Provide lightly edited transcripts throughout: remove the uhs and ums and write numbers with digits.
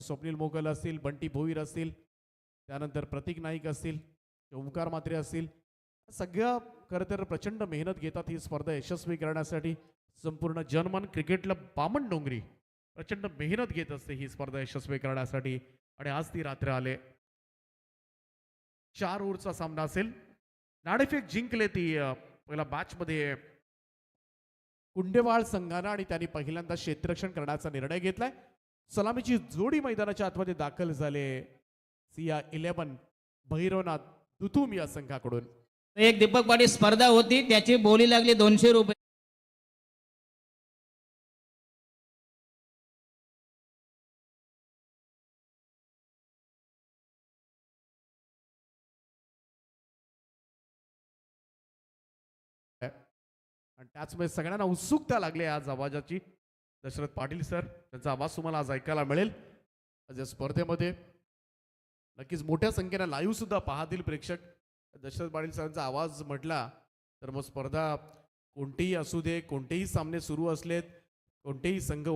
स्वप्नील मोगल असतील, बंटी भोईर असतील, त्यानंतर प्रतीक नाईक असतील, ओंकार म्हात्रे असतील, सगळ्या खरं तर प्रचंड मेहनत घेतात ही स्पर्धा यशस्वी करण्यासाठी. संपूर्ण जनमन क्रिकेटला बामण डोंगरी प्रचंड मेहनत घेत असते ही स्पर्धा यशस्वी करण्यासाठी. आणि आज ती रात्र आले. 4 ओव्हरचा सामना असेल. नाणेफेक जिंकले ती पहिल्या मॅच मध्ये कुंडेवाळ संघानं आणि त्यांनी पहिल्यांदा क्षेत्ररक्षण करण्याचा निर्णय घेतलाय. सलामीची जोडी मैदानाच्या आतमध्ये दाखल झाले सिया 11 भैरवनाथ दुतुम या संघाकडून. एक दीपक पाटील स्पर्धा होती, त्याची बोली लागली 200 रुपये. आणि त्याचमुळे सगळ्यांना उत्सुकता लागली आज आवाजाची. दशरथ पाटील सर त्यांचा आवाज तुम्हाला आज ऐकायला मिळेल. आज या स्पर्धेमध्ये नक्कीच मोठ्या संख्येने लाईव्ह सुद्धा पाहतील प्रेक्षक. दशरथ पाटील सरांचा आवाज म्हटला तर मग स्पर्धा कोणतेही असू दे, कोणतेही सामने सुरू असलेत, कोणतेही संघ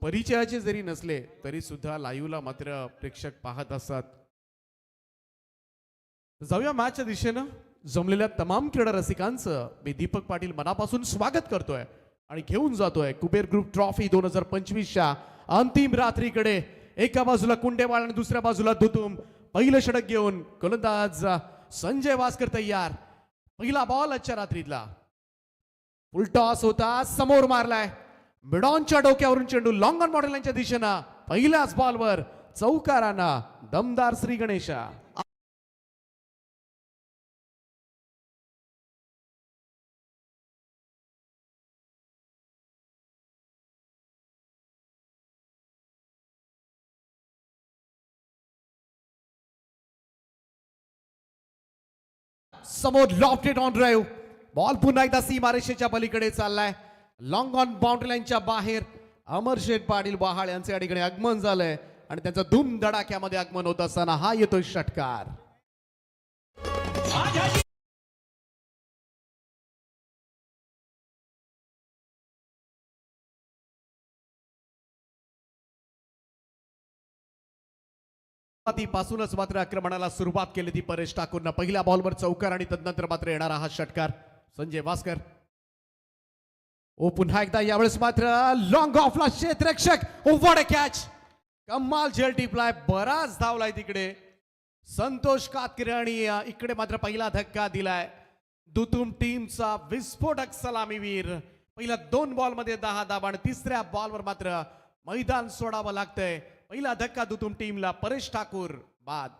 परिचयाचे जरी नसले तरी सुद्धा लाईव्हला मात्र प्रेक्षक पाहत असतात. जाऊया मॅचच्या दिशेनं. जमलेल्या तमाम क्रीडा रसिकांचं मी दीपक पाटील मनापासून स्वागत करतोय आणि घेऊन जातोय कुबेर ग्रुप ट्रॉफी 2025च्या अंतिम रात्रीकडे. एका बाजूला कुंडेवाळ आणि दुसऱ्या बाजूला दुतुम. पहिलं षटक घेऊन गोलंदाज संजय वास्कर तयार. पहिला बॉल आजच्या रात्रीतला. फुल टॉस होता, समोर मारलाय मिडॉनच्या डोक्यावरून चेंडू लॉंग ऑन बॉर्डर लाईनच्या दिशेनं. पहिल्याच बॉलवर चौकारांना दमदार श्री गणेशा. समोर लॉफ्टेड ऑन ड्राईव्ह. बॉल पुन्हा एकदा सीमारेषेच्या पलीकडे चाललाय. लॉंग ऑन बाउंड्री लाईनच्या बाहेर अमरशेठ पाटील बहाळ यांचे या ठिकाणी आगमन झालंय आणि त्यांचं धूम धडाक्यामध्ये आगमन होत असताना हा येतोय षटकार. पासूनच मात्र आक्रमणाला सुरुवात केली ती परेश ठाकूरनं. पहिल्या बॉलवर चौकार आणि तदनंतर मात्र येणारा हा षटकार संजय वास्कर. ओ पुन्हा एकदा यावेळेस मात्र लॉंग ऑफला क्षेत्ररक्षक. What a catch. कमाल झेल टिपलाय, बराच धावलाय तिकडे संतोष कातकरे आणि इकडे मात्र पहिला धक्का दिलाय दुतुम टीमचा विस्फोटक सलामीवीर. पहिल्या 2 बॉल मध्ये 10 धावा आणि तिसऱ्या बॉलवर मात्र मैदान सोडावं लागतंय. पहिला धक्का दुतुम टीमला. परेश ठाकूर बाद.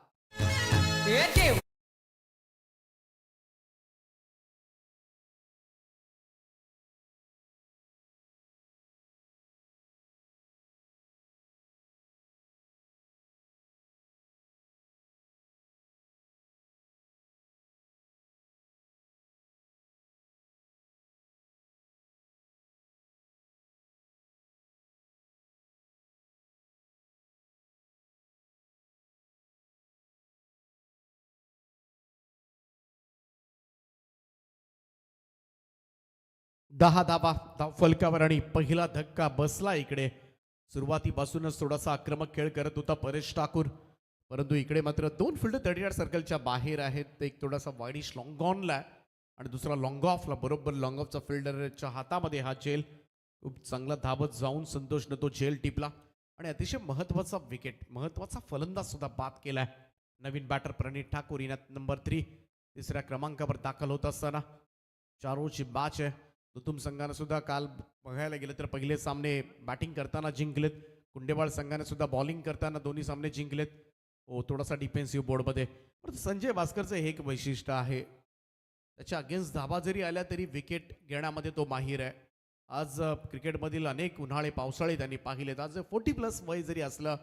दहा धावा धाव फलकावर आणि पहिला धक्का बसला इकडे. सुरुवातीपासूनच थोडासा आक्रमक खेळ करत होता परेश ठाकूर, परंतु इकडे मात्र 2 फिल्डर 30 सर्कलच्या बाहेर आहेत. एक थोडासा वाईडिश लॉंग ऑनला आणि दुसरा लॉंग ऑफला. बरोबर लॉंग ऑफचा फिल्डरच्या हातामध्ये हा झेल. खूप चांगला धावत जाऊन संतोषनं तो झेल टिपला आणि अतिशय महत्वाचा विकेट, महत्वाचा फलंदाज सुद्धा बाद केलाय. नवीन बॅटर प्रणित ठाकूर इनात नंबर 3 तिसऱ्या क्रमांकावर दाखल होत असताना 4 ओव्हरची मॅच आहे. दुतुम संघाने सुद्धा काल बघायला गेलं तर पहिले सामने बॅटिंग करताना जिंकलेत. कुंडेवाळ संघाने सुद्धा बॉलिंग करताना दोन्ही सामने जिंकलेत. हो थोडासा डिफेन्सिव्ह बोर्डमध्ये. पण संजय वास्करचं हे एक वैशिष्ट्य आहे, त्याच्या अगेन्स्ट धाबा जरी आल्या तरी विकेट घेण्यामध्ये तो माहीर आहे. आज क्रिकेटमधील अनेक उन्हाळे पावसाळे त्यांनी पाहिलेत. आज 40+ वय जरी असलं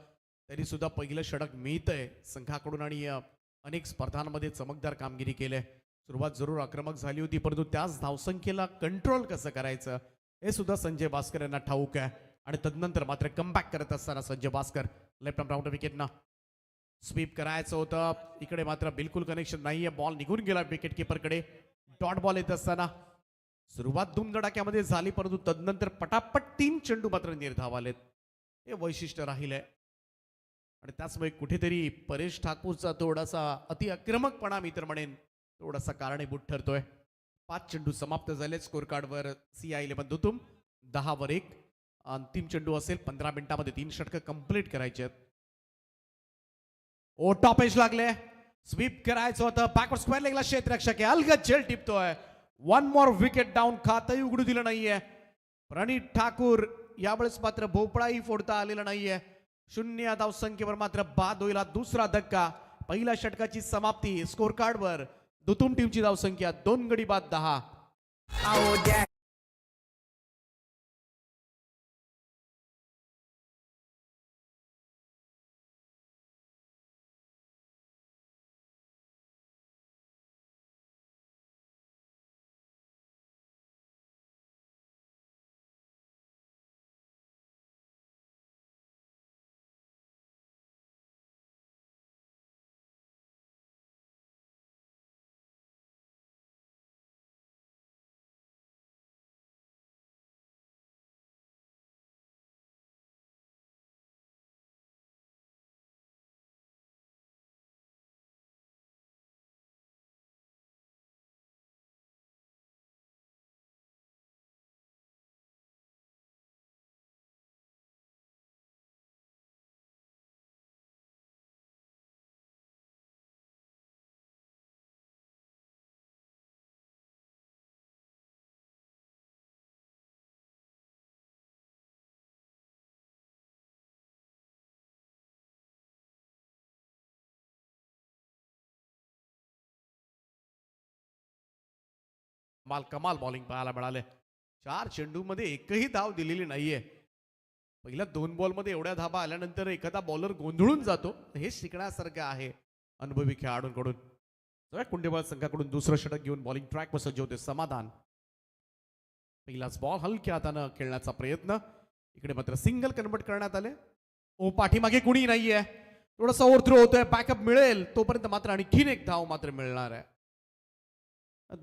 तरी सुद्धा पहिलं षटक मिळतंय संघाकडून आणि अनेक स्पर्धांमध्ये चमकदार कामगिरी केली. सुरुवात जरूर आक्रमक झाली होती, परंतु त्याच धावसंख्येला कंट्रोल कसं करायचं हे सुद्धा संजय वास्कर यांना ठाऊक आहे. आणि तदनंतर मात्र कमबॅक करत असताना Sanjay Vaskar left arm round विकेटनं स्वीप करायचं होतं. इकडे मात्र बिलकुल कनेक्शन नाहीये. बॉल निघून गेला विकेट किपरकडे. डॉट बॉल येत असताना सुरुवात धुमधडाक्यामध्ये झाली, परंतु तदनंतर पटापट 3 चेंडू मात्र निर्धाव आलेत. हे वैशिष्ट्य राहिलंय. आणि त्याचमुळे कुठेतरी परेश ठाकूरचा थोडासा अति आक्रमकपणा मी तर म्हणेन थोडासा कारणीभूत ठरतोय. 5 चेंडू समाप्त झाले. स्कोर कार्डवर CI11 दुतुम 10-1. अंतिम चेंडू असेल 15 मिनिटांमध्ये 3 षटकं कंप्लीट करायचे आहेत. ओ टॉपेज लागले. स्वीप करायचं होतं. बॅकवर्ड स्क्वेअर लेगला क्षेत्ररक्षक आहे. अलगद झेल टिपतोय. 1 मोर विकेट डाऊन. खातही उघडू दिलं नाहीये प्रणित ठाकूर. यावेळेस मात्र भोपळाही फोडता आलेला नाहीये. 0 धावसंख्येवर मात्र बाद होईल. दुसरा धक्का. पहिल्या षटकाची समाप्ती. स्कोर कार्डवर दुतुम टीमची धावसंख्या 2 गडी बाद 10. कमाल बॉलिंग पाहायला मिळाले. 4 चेंडूमध्ये एकही धाव दिलेली नाहीये. पहिल्या 2 बॉलमध्ये एवढ्या धाबा आल्यानंतर एखादा बॉलर गोंधळून जातो. हे शिकण्यासारखं आहे अनुभवी खेळाडूंकडून. कुंडेबळ संघाकडून दुसरं षटक घेऊन बॉलिंग ट्रॅकवर सज्ज होते समाधान. पहिलाच बॉल हलक्या हातानं खेळण्याचा प्रयत्न. इकडे मात्र सिंगल कन्वर्ट करण्यात आले. ओ पाठीमागे कुणी नाहीये. थोडासा ओव्हरथ्रो होतोय. बॅकअप मिळेल तोपर्यंत मात्र आणखीन एक धाव मात्र मिळणार आहे.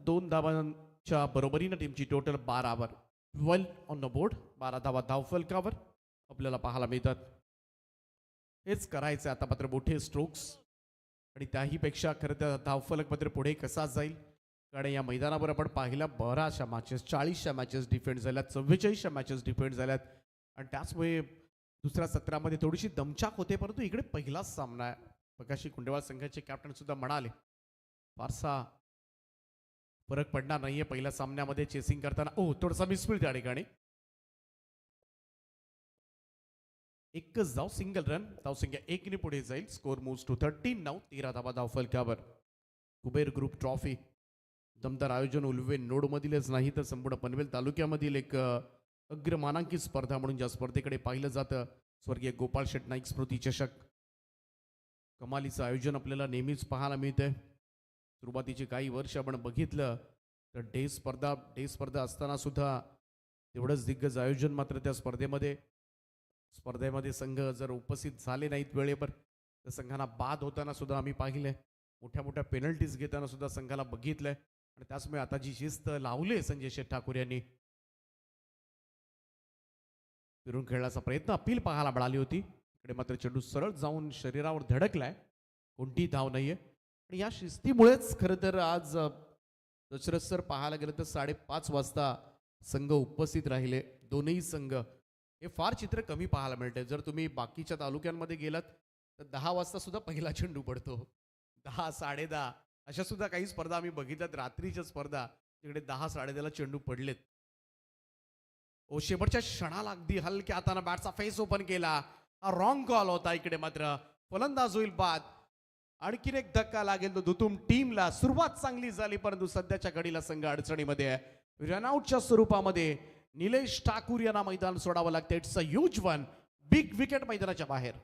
2 धावांच्या बरोबरीनं टीमची टोटल 12 12 ऑन द बोर्ड. 12 धावा धावफलकावर आपल्याला पाहायला मिळतात. हेच करायचं आता मात्र मोठे स्ट्रोक्स आणि त्याही पेक्षा खरं तर धावफलक मात्र पुढे कसा जाईल. कारण या मैदानावर आपण पाहिल्या बऱ्याचशा मॅचेस 40च्या मॅचेस डिफेंड झाल्यात. 44च्या मॅचेस डिफेंड झाल्यात आणि त्याचमुळे दुसऱ्या सत्रामध्ये थोडीशी दमछाक होते. परंतु इकडे पहिलाच सामना आहे. मगाशी कुंडेवाल संघाचे कॅप्टन सुद्धा म्हणाले फारसा फरक पडणार नाहीये पहिल्या सामन्यामध्ये चेसिंग करताना. थोडासा मिसफील्ड त्या ठिकाणी. एकच धाव सिंगल रन. धावसंख्या 1 ने पुढे जाईल. स्कोर मूव्स टू 13 नाव. 13 धावा धावफलकावर. कुबेर ग्रुप ट्रॉफी दमदार आयोजन उल्वे नोड मधीलच नाही तर संपूर्ण पनवेल तालुक्यामधील एक अग्रमानांकित स्पर्धा म्हणून ज्या स्पर्धेकडे पाहिलं जातं. स्वर्गीय गोपाळ शेट नाईक स्मृती चषक. कमालीचं आयोजन आपल्याला नेहमीच पाहायला मिळतंय. सुरुवातीचे काही वर्ष आपण बघितलं तर डे स्पर्धा असताना सुद्धा तेवढंच दिग्गज आयोजन मात्र त्या स्पर्धेमध्ये संघ जर उपस्थित झाले नाहीत वेळेवर तर संघांना बाद होताना सुद्धा आम्ही पाहिलंय. मोठ्या मोठ्या पेनल्टीज घेताना सुद्धा संघाला बघितलंय आणि त्याचमुळे आता जी शिस्त लावली संजय शेठ ठाकूर यांनी फिरून खेळण्याचा प्रयत्न अपील पाहायला मिळाली होती. इकडे मात्र चेंडू सरळ जाऊन शरीरावर धडकलाय. कोणती धाव नाहीये आणि या शिस्तीमुळेच खरं तर आज दशरथ सर पाहायला गेलं तर 5:30 वाजता संघ उपस्थित राहिले. दोनही संघ हे फार चित्र कमी पाहायला मिळते. जर तुम्ही बाकीच्या तालुक्यांमध्ये गेलात तर 10 वाजता सुद्धा पहिला चेंडू पडतो. 10, 10:30 अशा सुद्धा काही स्पर्धा आम्ही बघितल्यात. रात्रीच्या स्पर्धा तिकडे 10, 10:30 चेंडू पडलेत. शेवटच्या क्षणाला अगदी हलक्या हाताने बॅटचा फेस ओपन केला. हा रॉंग कॉल होता. इकडे मात्र फलंदाज होईल बाद. आणखीन एक धक्का लागेल तो दुतुम टीमला. सुरुवात चांगली झाली परंतु सध्याच्या घडीला संघ अडचणीमध्ये आहे. रनआउटच्या स्वरूपामध्ये निलेश ठाकूर यांना मैदान सोडावं लागतं. It's a huge one. Big wicket मैदानाच्या बाहेर.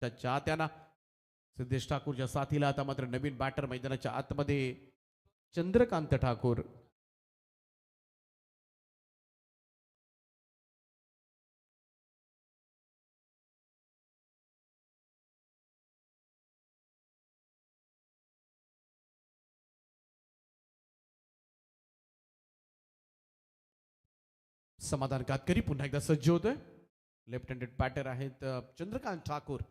त्या चाहत्यांना सिद्धेश ठाकूरच्या साथीला आता मात्र नवीन बॅटर मैदानाच्या आतमध्ये चंद्रकांत ठाकूर. समाधान कातकरी पुन्हा एकदा सज्ज होतोय. लेफ्ट हँडेड बॅटर आहेत चंद्रकांत ठाकूर.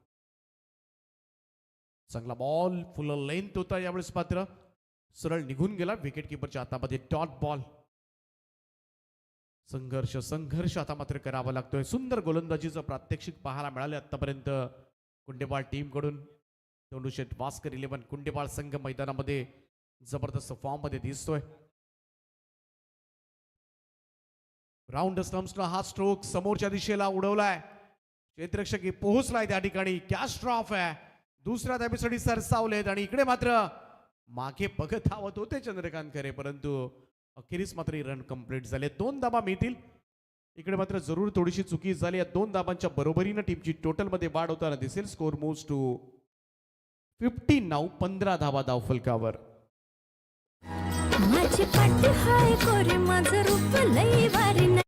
चांगला बॉल फुल लेंथ होता यावेळेस मात्र सरळ निघून गेला विकेट किपरच्या हातामध्ये. Dot ball. संघर्ष संघर्ष आता मात्र करावा लागतोय. सुंदर गोलंदाजीचं प्रात्यक्षिक पाहायला मिळाले आतापर्यंत कुंडेबाळ टीम कडून. धोंडूशेठ वास्कर 11 कुंडेबाळ संघ मैदानामध्ये जबरदस्त फॉर्म मध्ये दिसतोय. राऊंड स्टंप्सला हा स्ट्रोक समोरच्या दिशेला उडवलाय. क्षेत्ररक्षक पोहोचलाय त्या ठिकाणी. कॅच ड्रॉप आहे. दुसऱ्या धाबेसाठी सरसावलेत आणि इकडे मात्र मागे बघत धावत होते चंद्रकांत खरे, परंतु अखेरीस मात्र रन कंप्लीट झाले. 2 धाबा मिळतील. इकडे मात्र जरूर थोडीशी चुकी झाली. या 2 धाबांच्या बरोबरीनं टीमची टोटल मध्ये वाढ होताना दिसेल. Score moves to 50 now. 15 धाबा धाव फलकावर. माझी पाट हाय कोरे माझं रूप लई वारी नाही.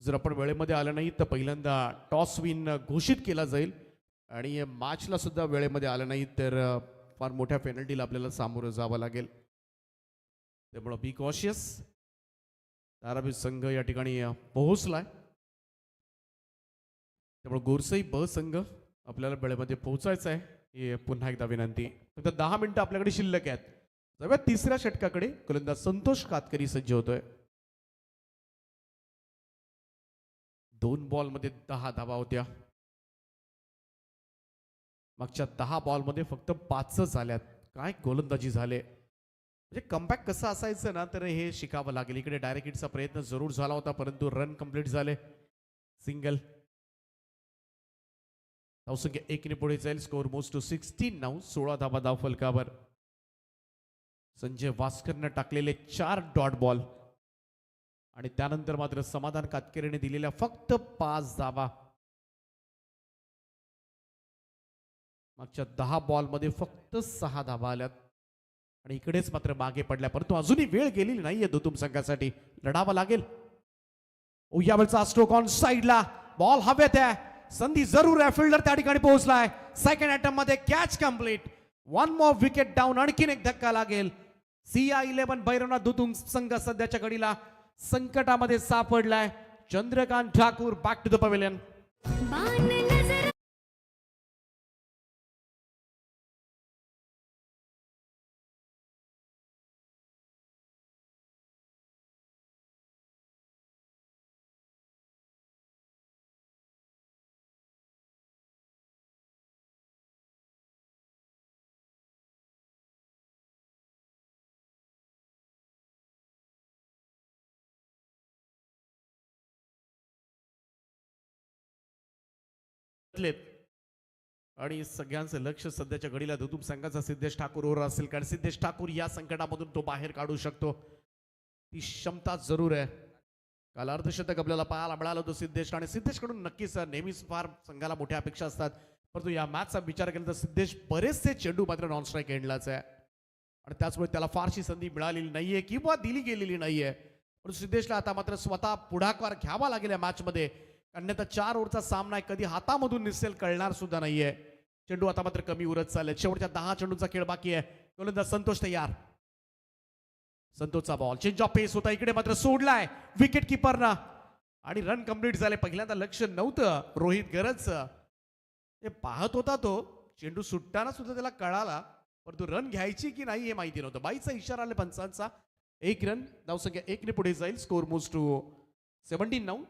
जर आपण वेळेमध्ये आलं नाही तर पहिल्यांदा टॉस विन घोषित केला जाईल आणि मॅचला सुद्धा वेळेमध्ये आलं नाही तर फार मोठ्या पेनल्टीला आपल्याला सामोरं जावं लागेल. त्यामुळं बी कॉशियस. धारावी संघ या ठिकाणी पोहोचलाय. त्यामुळे गोरसई ब संघ आपल्याला वेळेमध्ये पोहोचायचं आहे. हे पुन्हा एकदा विनंती. फक्त 10 मिनिटं आपल्याकडे शिल्लक आहेत. जाऊया तिसऱ्या षटकाकडे. गोलंदाज संतोष कातकरी सज्ज होतोय. 2 बॉलमध्ये 10 धावा होत्या. मागच्या 10 बॉलमध्ये फक्त 5 झाल्यात. काय गोलंदाजी झाले. म्हणजे कमबॅक कसं असायचं ना तर हे शिकावं लागेल. इकडे डायरेक्ट हिटचा प्रयत्न जरूर झाला होता परंतु रन कंप्लीट झाले. सिंगल. धावसंख्या 1 ने पुढे जाईल. Score most to 16 now. 16 धावा धाव फलकावर. संजय वास्करनं टाकलेले 4 डॉट बॉल आणि त्यानंतर मात्र समाधान कातकरीने दिलेल्या फक्त 5 धावा. मागच्या 10 बॉलमध्ये फक्त 6 धावा आल्यात आणि इकडेच मात्र मागे पडल्या. परंतु अजूनही वेळ गेलेली नाहीये दुतुम संघासाठी. लढावं लागेल. यावेळचा स्ट्रोक ऑन साइडला. बॉल हवेत आहे. संधी जरूर आहे. फिल्डर त्या ठिकाणी पोहोचलाय. सेकंड अटेम्प्ट मध्ये catch complete. 1 more wicket down. आणखीन एक धक्का लागेल. CR11 भैरवनाथ दुतुम संघ सध्याच्या घडीला संकटामध्ये सापडलाय. Chandrakant Thakur back to the pavilion. बाण नजर आणि सगळ्यांचं लक्ष सध्याच्या घडीला दुतुम संघाचा सिद्धेश ठाकूरवर असेल कारण सिद्धेश ठाकूर या संकटामधून तो बाहेर काढू शकतो. ती क्षमता जरूर आहे. काल अर्धशतक आपल्याला पाहायला मिळालं होतं सिद्धेश आणि सिद्धेश कडून नक्कीच नेहमीच फार संघाला मोठ्या अपेक्षा असतात. परंतु या मॅचचा विचार केला तर सिद्धेश बरेचसे चेंडू मात्र नॉन स्ट्राईक एंडलाच आहे आणि त्याचमुळे त्याला फारशी संधी मिळालेली नाहीये किंवा दिली गेलेली नाहीये. परंतु सिद्धेशला आता मात्र स्वतः पुढाकार घ्यावा लागेल या मॅच मध्ये. अन्यथा 4 ओव्हरचा सामना कधी हातामधून निसेल कळणार सुद्धा नाहीये. चेंडू आता मात्र कमी उरत चालले. शेवटच्या 10 चेंडूंचा खेळ बाकी आहे. गोलंदाज संतोष तयार. संतोषचा बॉल चेंज ऑफ पेस होता इकडे मात्र सोडलाय विकेट किपरना आणि रन कंप्लीट झाले. पहिल्यांदा लक्ष नव्हतं रोहित गरजचं, ते पाहत होता तो चेंडू सुटताना सुद्धा त्याला कळाला, परंतु रन घ्यायची की नाही हे माहिती नव्हतं. बाईचा इशारा आला पंचांचा. 1 रन, धावसंख्या 1 ने पुढे जाईल. Score moves to 17 now.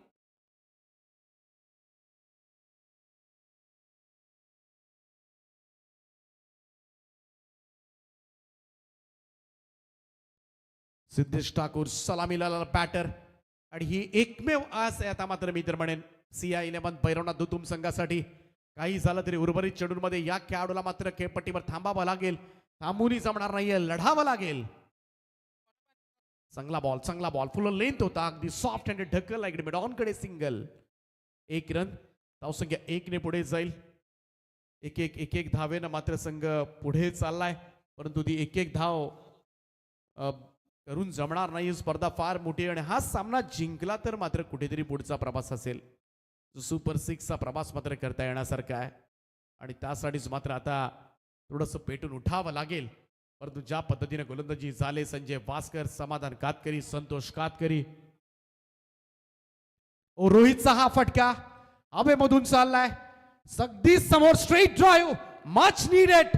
Siddhesh Thakur सलामीला बॅटर आणि ही एकमेव आस आहे आता मात्र मी तर म्हणेन CI11 भैरवनाथ दुतुम संघासाठी. काही झालं तरी उर्वरित चेंडूंमध्ये या खेळाडूला मात्र खेळपट्टीवर थांबावं लागेल. थांबूनही जमणार नाहीये, लढावं लागेल. चांगला बॉल फुल लेंथ होता, अगदी सॉफ्ट हँडेड ढकलला इकडे मिड ऑन कडे सिंगल. 1 रन, धावसंख्या 1 ने पुढे जाईल. एक धावेनं मात्र संघ पुढे चाललाय, परंतु ती एक धाव करून जमणार नाही. स्पर्धा फार मोठी आहे आणि हा सामना जिंकला तर मात्र कुठेतरी पुढचा प्रवास असेल, सुपर 6चा प्रवास मात्र करता येण्यासारखा आहे आणि त्यासाठीच मात्र आता थोडंसं पेटून उठावं लागेल. परंतु ज्या पद्धतीने गोलंदाजी झाले, संजय वास्कर, समाधान कातकरी, संतोष कातकरी, रोहितचा हा फटका हवेमधून चाललाय, अगदी समोर स्ट्रेट ड्राईव्ह मच नीडेड.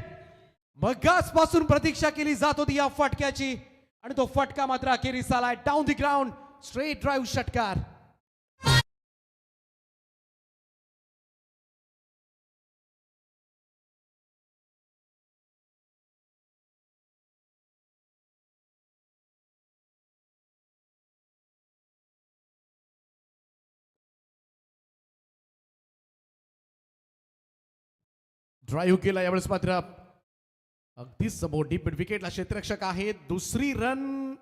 मगासपासून प्रतीक्षा केली जात होती या फटक्याची आणि तो फटका मात्र अखेरीस आलाय. Down the ground straight drive षटकार. ड्राईव्ह केला यावेळेस मात्र अगदी समोर डीप मिड विकेटला क्षेत्ररक्षक आहे. दुसरी रन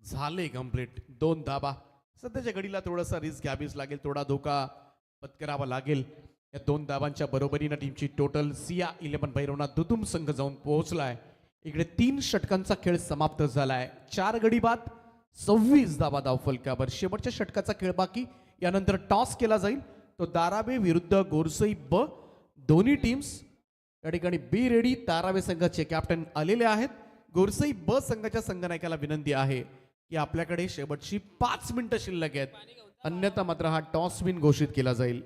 झाले कंप्लीट. 2 धाबा. सध्याच्या घडीला थोडासा रिस्क घ्यावीच लागेल, थोडा धोका पत्करावा लागेल. या 2 धाबांच्या बरोबरीनं टीमची टोटल CI11 भैरवनाथ दुतुम संघ जाऊन पोहोचलाय. इकडे 3 षटकांचा खेळ समाप्त झालाय. 4 गडी बाद, 26 धाबा धावफलकावर. शेवटच्या षटकाचा खेळ बाकी. यानंतर टॉस केला जाईल, तो दारावे विरुद्ध गोरसई ब. दोन्ही टीम्स या ठिकाणी बी रेडी. तारावे संघाचे कॅप्टन आलेले आहेत. गोरसई ब संघाच्या संघनायकाला विनंती आहे की आपल्याकडे शेवटची 5 मिनिटं शिल्लक आहेत, अन्यथा मात्र हा टॉस विन घोषित केला जाईल.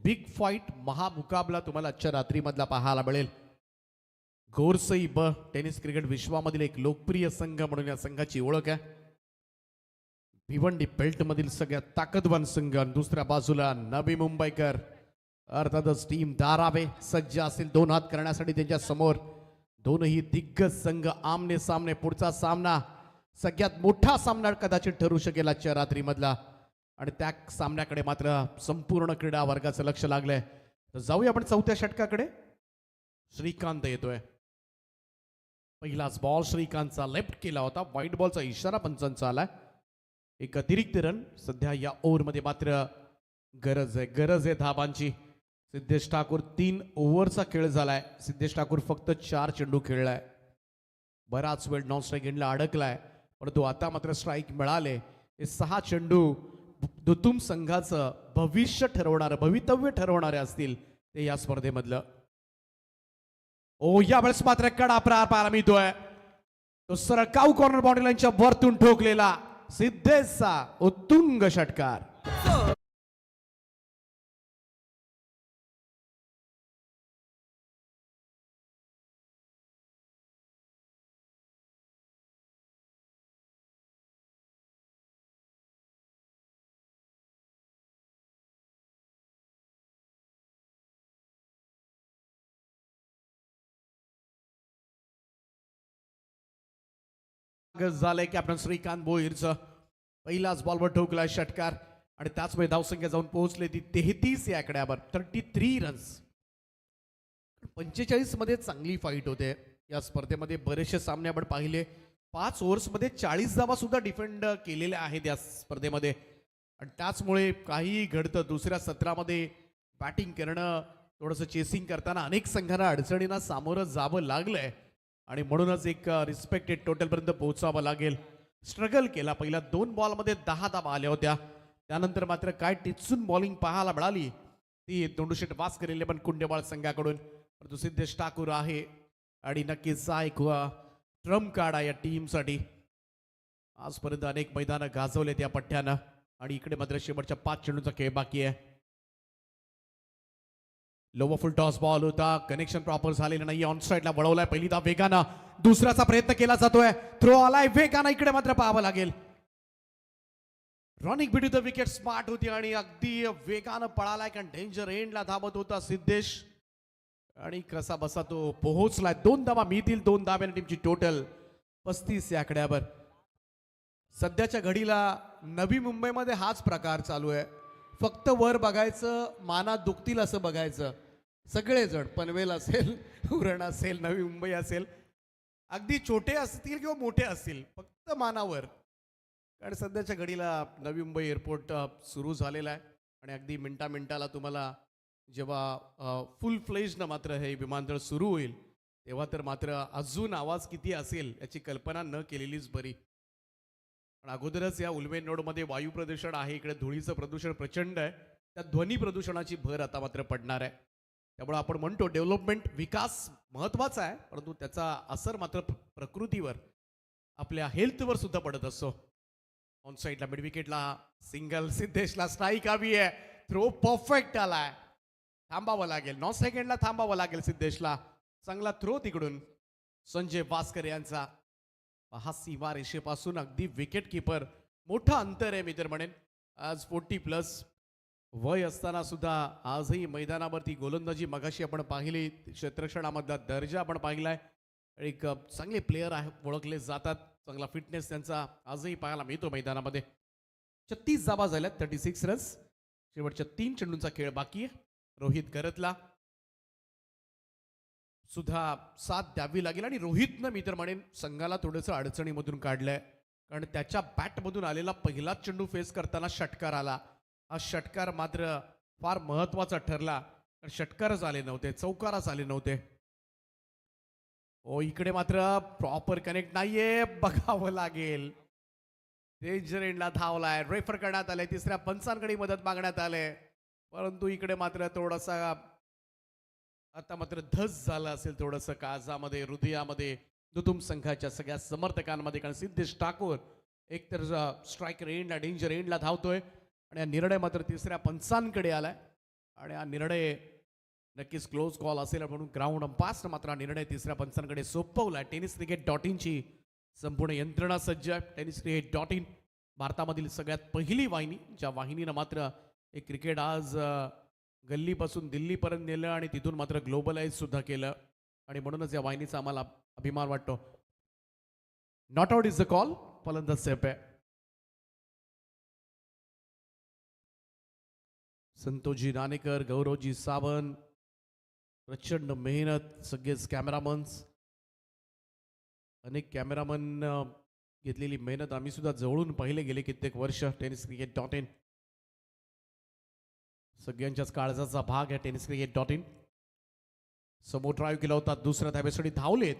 बिग फाईट महामुकाबला तुम्हाला आजच्या रात्रीमधला पाहायला मिळेल. गोरसई ब टेनिस क्रिकेट विश्वामधील एक लोकप्रिय संघ म्हणून या संघाची ओळख आहे. भिवंडी बेल्ट मधील सगळ्यात ताकदवान संघ. दुसऱ्या बाजूला नवी मुंबईकर, अर्थातच टीम धारावे सज्ज असेल 2 हात करण्यासाठी त्यांच्या समोर. दोनही दिग्गज संघ आमने सामने. पुढचा सामना सगळ्यात मोठा सामना कदाचित ठरू शकेल आजच्या रात्रीमधला आणि त्या सामन्याकडे मात्र संपूर्ण क्रीडा वर्गाचं लक्ष लागलंय. तर जाऊया आपण 4थ्या षटकाकडे. श्रीकांत येतोय. पहिलाच बॉल श्रीकांतचा लेफ्ट केला होता. व्हाईट बॉलचा इशारा पंचांचा आलाय. एक अतिरिक्त रन सध्या या ओव्हरमध्ये मात्र गरज आहे धाबांची. सिद्धेश ठाकूर 3 ओव्हरचा खेळ झालाय. सिद्धेश ठाकूर फक्त 4 चेंडू खेळलाय. बराच वेळ नॉन स्ट्राईक एंडला अडकलाय, परंतु आता मात्र स्ट्राईक मिळाले. हे 6 चेंडू दुतुम संघाचं भवितव्य ठरवणारे असतील ते या स्पर्धेमधलं. यावेळेस मात्र कडा प्रहार पाहायला मिळतोय. तो सरकाऊ कॉर्नर बाउंड्री लाईनच्या वरतून ठोकलेला सिद्धेशचा उत्तुंग षटकार. झालंय कॅप्टन श्रीकांत भोईरचं. पहिलाच बॉलवर ठोकलाय षटकार आणि त्याच वेळी धावसंख्या जाऊन पोहोचले ती 33 या आकड्यावर. 33 रन्स. 45 मध्ये चांगली फाईट होते या स्पर्धेमध्ये. बरेचसे सामने आपण पाहिले. 5 ओव्हर्समध्ये 40 धावा सुद्धा डिफेंड केलेल्या आहेत या स्पर्धेमध्ये आणि त्याचमुळे काहीही घडतं. दुसऱ्या सत्रामध्ये बॅटिंग करणं, थोडंसं चेसिंग करताना अनेक संघांना अडचणींना सामोरं जावं लागलंय आणि म्हणूनच एक रिस्पेक्टेड टोटलपर्यंत पोहोचावं लागेल. स्ट्रगल केला. पहिल्या 2 बॉलमध्ये 10 धावा आल्या होत्या. त्यानंतर मात्र काय टिचून बॉलिंग पाहायला मिळाली ती दोंडूशेठ वास्कर पण कुंडेवाळ संघाकडून. परंतु सिद्धेश ठाकूर आहे आणि नक्कीच हा एक ट्रम्प कार्ड आहे या टीमसाठी. आजपर्यंत अनेक मैदानं गाजवलेत या पठ्ठ्यानं आणि इकडे मात्र शेवटच्या 5 चेंडूंचा खेळ बाकी आहे. लोवर फुल टॉस बॉल होता. कनेक्शन प्रॉपर झालेलं नाही. ऑन साईडला वळवलाय. पहिली धाव वेगानं. दुसऱ्याचा प्रयत्न केला जातोय. थ्रो आलाय वेगानं. इकडे मात्र पाहावं लागेल. Running between the wicket smart होती आणि अगदी वेगानं पळालाय कारण डेंजर एंडला धावत होता सिद्धेश आणि कसा बसा तो पोहोचलाय. 2 धावा मिळतील. 2 धाव्याने टीमची टोटल 35 या आकड्यावर. सध्याच्या घडीला नवी मुंबईमध्ये हाच प्रकार चालू आहे. फक्त वर बघायचं, माना दुखतील असं बघायचं. सगळेजण, पनवेल असेल, उरण असेल, नवी मुंबई असेल, अगदी छोटे असतील किंवा मोठे असतील, फक्त मानावर. कारण सध्याच्या घडीला नवी मुंबई एअरपोर्ट सुरू झालेला आहे आणि अगदी मिनटाला तुम्हाला जेव्हा फुल फ्लेजनं मात्र हे विमानतळ सुरू होईल तेव्हा तर मात्र अजून आवाज किती असेल याची कल्पना न केलेलीच बरी. पण अगोदरच या उल्मेन रोडमध्ये वायू प्रदूषण आहे. इकडे धुळीचं प्रदूषण प्रचंड आहे. त्या ध्वनी प्रदूषणाची भर आता मात्र पडणार आहे. त्यामुळे आपण म्हणतो डेव्हलपमेंट, विकास महत्त्वाचा आहे, परंतु त्याचा असर मात्र प्रकृतीवर, आपल्या हेल्थवर सुद्धा पडत असतो. ऑन साईडला मिड विकेटला सिंगल. सिद्धेशला स्ट्राईक हवी आहे. थ्रो परफेक्ट आलाय. थांबावं लागेल. 9 सेकंडला थांबावं लागेल सिद्धेशला. चांगला थ्रो तिकडून संजय वास्कर यांचा. हा सीमा रेषेपासून अगदी विकेट किपर. मोठं अंतर आहे मी तर म्हणेन. आज 40+ वय असताना सुद्धा आजही मैदानावरती गोलंदाजी मगाशी आपण पाहिली. क्षेत्ररक्षणामधला दर्जा आपण पाहिलाय. एक चांगले प्लेयर आहे, ओळखले जातात. चांगला फिटनेस त्यांचा आजही पाहायला मिळतो मैदानामध्ये. 36 धावा झाल्यात. 36 रन्स. शेवटच्या 3 चेंडूंचा खेळ बाकी आहे. रोहित गरतला सुद्धा साथ द्यावी लागेल आणि रोहितनं मी तर म्हणेन संघाला थोडंसं अडचणीमधून काढलंय. कारण त्याच्या बॅटमधून आलेला पहिलाच चेंडू फेस करताना षटकार आला. हा षटकार मात्र फार महत्वाचा ठरला. कारण षटकारच आले नव्हते, चौकारच आले नव्हते. ओ इकडे मात्र प्रॉपर कनेक्ट नाहीये, बघावं लागेल. डेंजर एंडला धावलाय. रेफर करण्यात आले. तिसऱ्या पंचांकडे मदत मागण्यात आले. परंतु इकडे मात्र थोडासा आता मात्र धस झालं असेल थोडंसं काळजामध्ये, हृदयामध्ये, दुतुम संघाच्या सगळ्या समर्थकांमध्ये. कारण सिद्धेश ठाकूर एकतर स्ट्रायकर एंडला, डेंजर एंडला धावतोय आणि हा निर्णय मात्र तिसऱ्या पंचांकडे आलाय आणि हा निर्णय नक्कीच क्लोज कॉल असेल म्हणून ग्राउंड अंपायरनं मात्र हा निर्णय तिसऱ्या पंचांकडे सोपवलाय. tenniscricket.in संपूर्ण यंत्रणा सज्ज आहे. tenniscricket.in भारतामधील सगळ्यात पहिली वाहिनी, ज्या वाहिनीनं मात्र हे क्रिकेट आज गल्लीपासून दिल्लीपर्यंत नेलं आणि तिथून मात्र ग्लोबलाइज सुद्धा केलं आणि म्हणूनच या वाहिनीचा आम्हाला अभिमान वाटतो. Not out is the call. फलंदाज सेफ आहे. संतोषजी नाणेकर, गौरवजी सावंत, प्रचंड मेहनत. सगळेच कॅमेरामन्स, अनेक कॅमेरामन घेतलेली मेहनत आम्ही सुद्धा जवळून पाहिले गेले कित्येक वर्ष. tenniscricket.in सगळ्यांच्याच काळजाचा भाग आहे. tenniscricket.in समोर ड्राईव्ह केला होता. दुसऱ्या धाब्यासाठी धावलेत.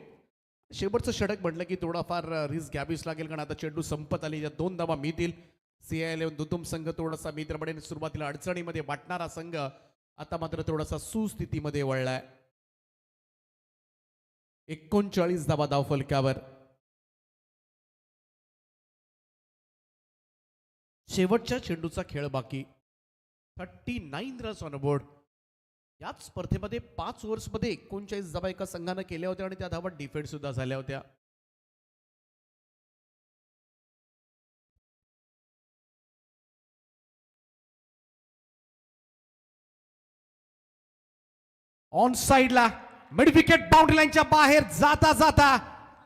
शेवटचं षटक म्हटलं की थोडाफार रिस्क घ्यावीच लागेल कारण आता चेंडू संपत आली. या 2 धावा मिळतील. CI11 दुतुम संघ थोडासा मित्रपणे सुरुवातीला अडचणीमध्ये वाटणारा संघ आता मात्र थोडासा सुस्थितीमध्ये वळलाय. 39 धावा धाव फलकावर. शेवटच्या चेंडूचा खेळ बाकी. 39 रन्स ऑन बोर्ड. याच स्पर्धेमध्ये 5 ओव्हर्समध्ये 39 धावा एका संघानं केल्या होत्या आणि त्या धावा डिफेंड सुद्धा झाल्या होत्या. ऑन साइडला मिड विकेट बाउंड्री लाईनच्या बाहेर जाता जाता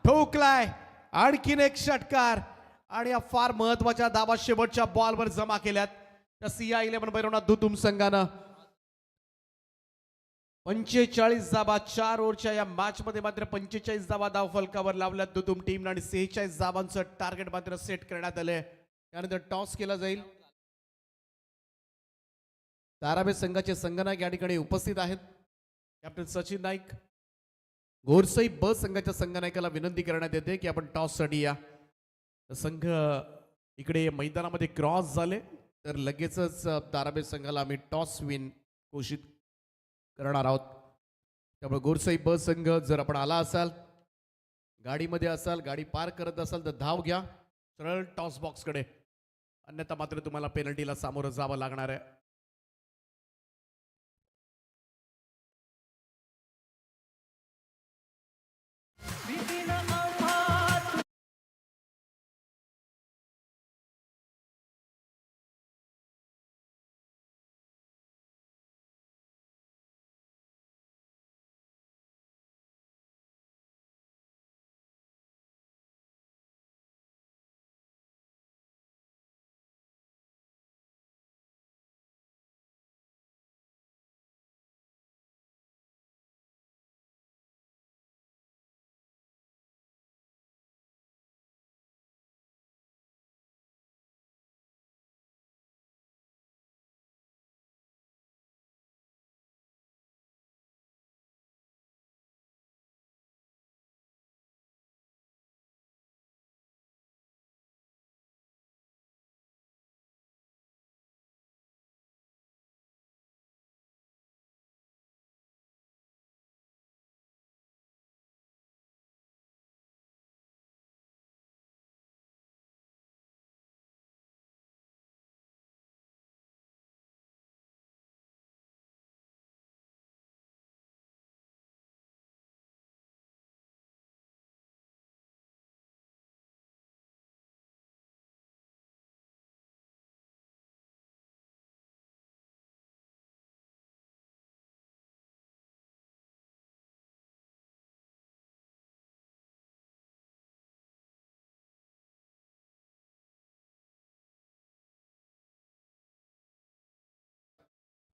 ठोकलाय आणखीन एक षटकार आणि या फार महत्वाच्या धावा शेवटच्या बॉलवर जमा केल्यात त्या CR11 भैरवनाथ दुतुम संघानं. 45 धावा 4 ओव्हरच्या या मॅच मध्ये मात्र 45 धावा धाव फलकावर लावल्यात दुतुम टीम आणि 46 धावांचं टार्गेट मात्र सेट करण्यात आलंय. त्यानंतर टॉस केला जाईल. ताराबे संघाचे संघनायक या ठिकाणी उपस्थित आहेत. कॅप्टन सचिन नाईक. गोरसई ब संघाच्या संघनायकाला विनंती करण्यात येते की आपण टॉस साठी या. संघ इकडे मैदानामध्ये क्रॉस झाले तर लगेचच ताराबे संघाला आम्ही टॉस विन घोषित करणार आहोत. त्यामुळे गोरसई ब संघ जर आपण आला असाल, गाडीमध्ये असाल, गाडी पार करत असाल तर धाव घ्या सरळ टॉस बॉक्सकडे, अन्यथा मात्र तुम्हाला पेनल्टीला सामोरं जावं लागणार आहे.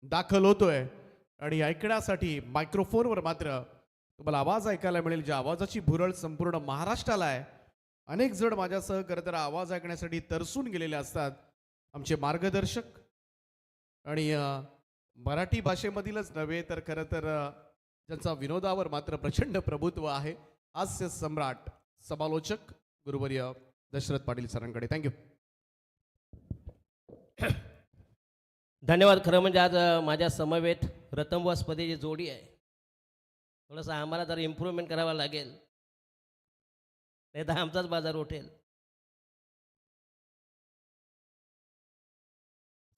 दाखल होतोय आणि ऐकण्यासाठी मायक्रोफोनवर मात्र तुम्हाला आवाज ऐकायला मिळेल, ज्या आवाजाची भुरळ संपूर्ण महाराष्ट्राला आहे. अनेक जण माझ्यासह खरं तर आवाज ऐकण्यासाठी तरसून गेलेले असतात. आमचे मार्गदर्शक आणि मराठी भाषेमधीलच नव्हे तर खरं तर ज्यांचा विनोदावर मात्र प्रचंड प्रभुत्व आहे, हास्य सम्राट समालोचक गुरुवर्य दशरथ पाटील सरांकडे. थँक्यू. धन्यवाद. खरं म्हणजे आज माझ्या समवेत रतन व स्पर्धेची जोडी आहे. थोडंसं आम्हाला जर इम्प्रूव्हमेंट करावं लागेल, नाही तर आमचाच बाजार उठेल.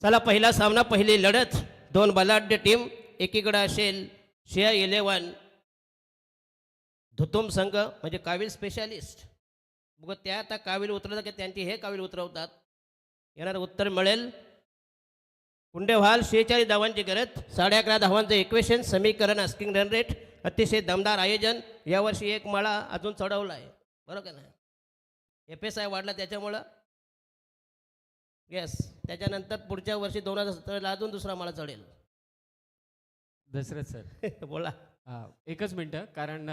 चला, पहिला सामना, पहिली लढत. दोन बलाढ्य टीम. एकीकडे असेल CR11 धुतुम संघ, म्हणजे काविल स्पेशालिस्ट. बघ त्या आता काविल उतरवतात की त्यांची हे काविल उतरवतात. येणार उत्तर मिळेल. कुंडेवाल 46 धावांची गरज, 11.5 धावांचं इक्वेशन, समीकरण, आस्किंग रन रेट, अतिशय दमदार आयोजन. यावर्षी एक माळा अजून चढवला आहे, बरोबर का नाही? FSI वाढला त्याच्यामुळं. येस, त्याच्यानंतर पुढच्या वर्षी 2017ला अजून दुसरा माळा चढेल. दशरथ सर बोला. एकच मिनटं, कारण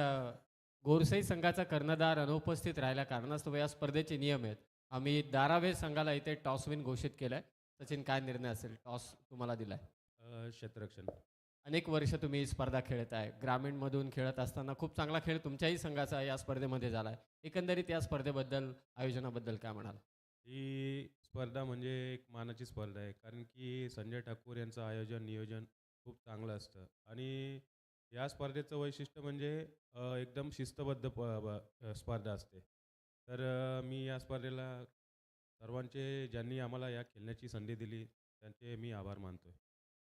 गोरसई संघाचा कर्णधार अनुपस्थित राहिल्या कारणास्तव या स्पर्धेचे नियम आहेत. आम्ही धारावे संघाला इथे टॉस विन घोषित केलाय. सचिन, काय निर्णय असेल? टॉस तुम्हाला दिलाय. क्षेत्ररक्षण. अनेक वर्ष तुम्ही स्पर्धा खेळत आहे. ग्रामीणमधून खेळत असताना खूप चांगला खेळ तुमच्याही संघाचा या स्पर्धेमध्ये झाला आहे. एकंदरीत या स्पर्धेबद्दल, आयोजनाबद्दल काय म्हणाल? ही स्पर्धा म्हणजे एक मानाची स्पर्धा आहे, कारण की संजय ठाकूर यांचं आयोजन नियोजन खूप चांगलं असतं. आणि या स्पर्धेचं वैशिष्ट्य म्हणजे एकदम शिस्तबद्ध स्पर्धा असते. तर मी या स्पर्धेला सर्वांचे, ज्यांनी आम्हाला या खेळण्याची संधी दिली, त्यांचे मी आभार मानतोय.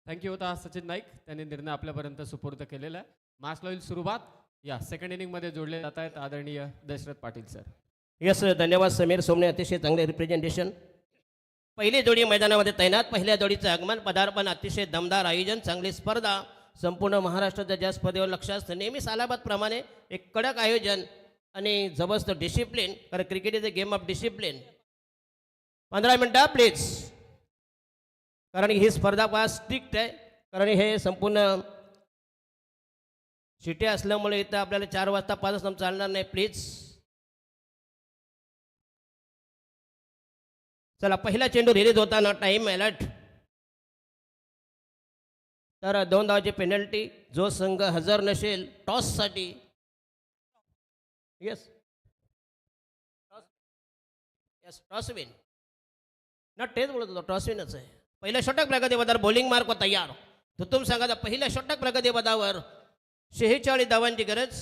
थँक्यू. होता सचिन नाईक, त्यांनी निर्णय आपल्यापर्यंत सुपूर्द केलेला आहे. मॅचला होईल सुरुवात. या सेकंड इनिंगमध्ये जोडले जात आहेत आदरणीय दशरथ पाटील सर. येस, धन्यवाद समीर सोमने, अतिशय चांगले रिप्रेझेंटेशन. पहिली जोडी मैदानामध्ये तैनात. पहिल्या जोडीचं आगमन, पदार्पण, अतिशय दमदार आयोजन, चांगली स्पर्धा. संपूर्ण महाराष्ट्राच्या ज्या स्पर्धेवर लक्ष असतं, नेहमी सालाबादप्रमाणे एक कडक आयोजन. आणि जबरदस्त डिसिप्लिन, कारण cricket is a game of discipline. 15 मिनटं प्लीज, कारण ही स्पर्धा फार स्ट्रिक्ट आहे. कारण हे संपूर्ण शिट्या असल्यामुळे इथं आपल्याला 4 वाजता 5 वाजता चालणार नाही. प्लीज चला, पहिला चेंडू रिलीज होताना टाइम अलर्ट, तर 2 धावाची पेनल्टी. जो संघ हजर नसेल टॉससाठी, येस येस टॉस विन, ना तेच बोलत होतो, टॉस विनच आहे. पहिल्या षटक प्रगतीपदावर बॉलिंग मार्क तयार. धुतुम संघाचा पहिल्या षटक प्रगतीपदावर 46 धावांची गरज.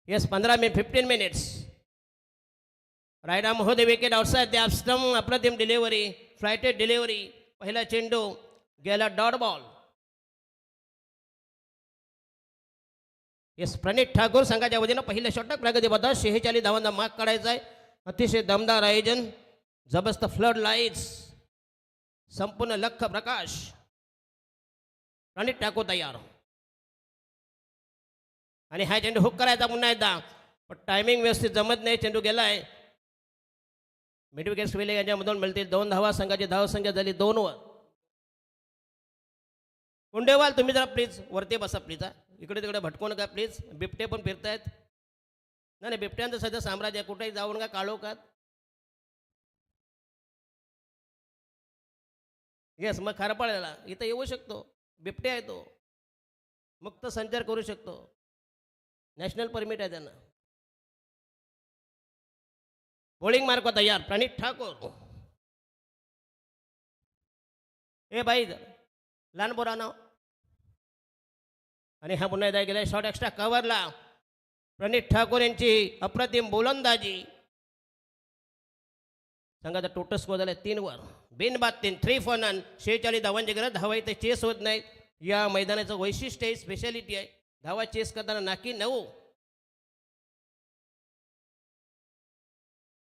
Yes 15 minutes. रायडा महोदय विकेट आउटसाइड द स्टंप, अप्रतिम डिलिव्हरी, फ्लायटेड डिलिव्हरी. पहिला चेंडू गेला डॉट बॉल. येस प्रणित ठाकूर संघाच्या वतीनं पहिल्या षटक प्रगतीपदावर 46 धावांचा मार्क काढायचा आहे. अतिशय दमदार आयोजन, जबरदस्त फ्लड लाईट्स, संपूर्ण लख प्रकाश. प्रणित ठाकूर तयार. आणि हा चेंडू हुक करायचा पुन्हा एकदा, पण टायमिंग व्यवस्थित जमत नाही. चेंडू गेलाय. मिड विकेट स्विले यांच्यामधून मिळतील 2 धावा. संघाची धावसंख्या झाली 2 वर. कुंडेवाल तुम्ही जरा प्लीज वरती बसा प्लीज. इकडे तिकडे भटकू नका प्लीज. बिबटे पण फिरतायत. नाही बिबट्यांचं सध्या साम्राज्य आहे, कुठेही जाऊ नका काळोखात. येस मग खारपाळ्याला इथं येऊ शकतो, बिबटे आहे तो, मुक्त संचार करू शकतो, नॅशनल परमिट आहे त्यांना. बॉलिंग मार्क तयार प्रणित ठाकूर. ए बाई लहान बोरानो. आणि हा पुन्हा एकदा गेला शॉर्ट एक्स्ट्रा कव्हरला. प्रणित ठाकूर यांची अप्रतिम गोलंदाजी. संघाचा टोटल स्कोर झाला 3 वर. बिनबाद 3, 3 फॉर नन. 46 धावांची गरज. धावा इथे चेस होत नाहीत. या मैदानाचं वैशिष्ट्य आहे, स्पेशालिटी आहे. धावा चेस करताना नाकी 9.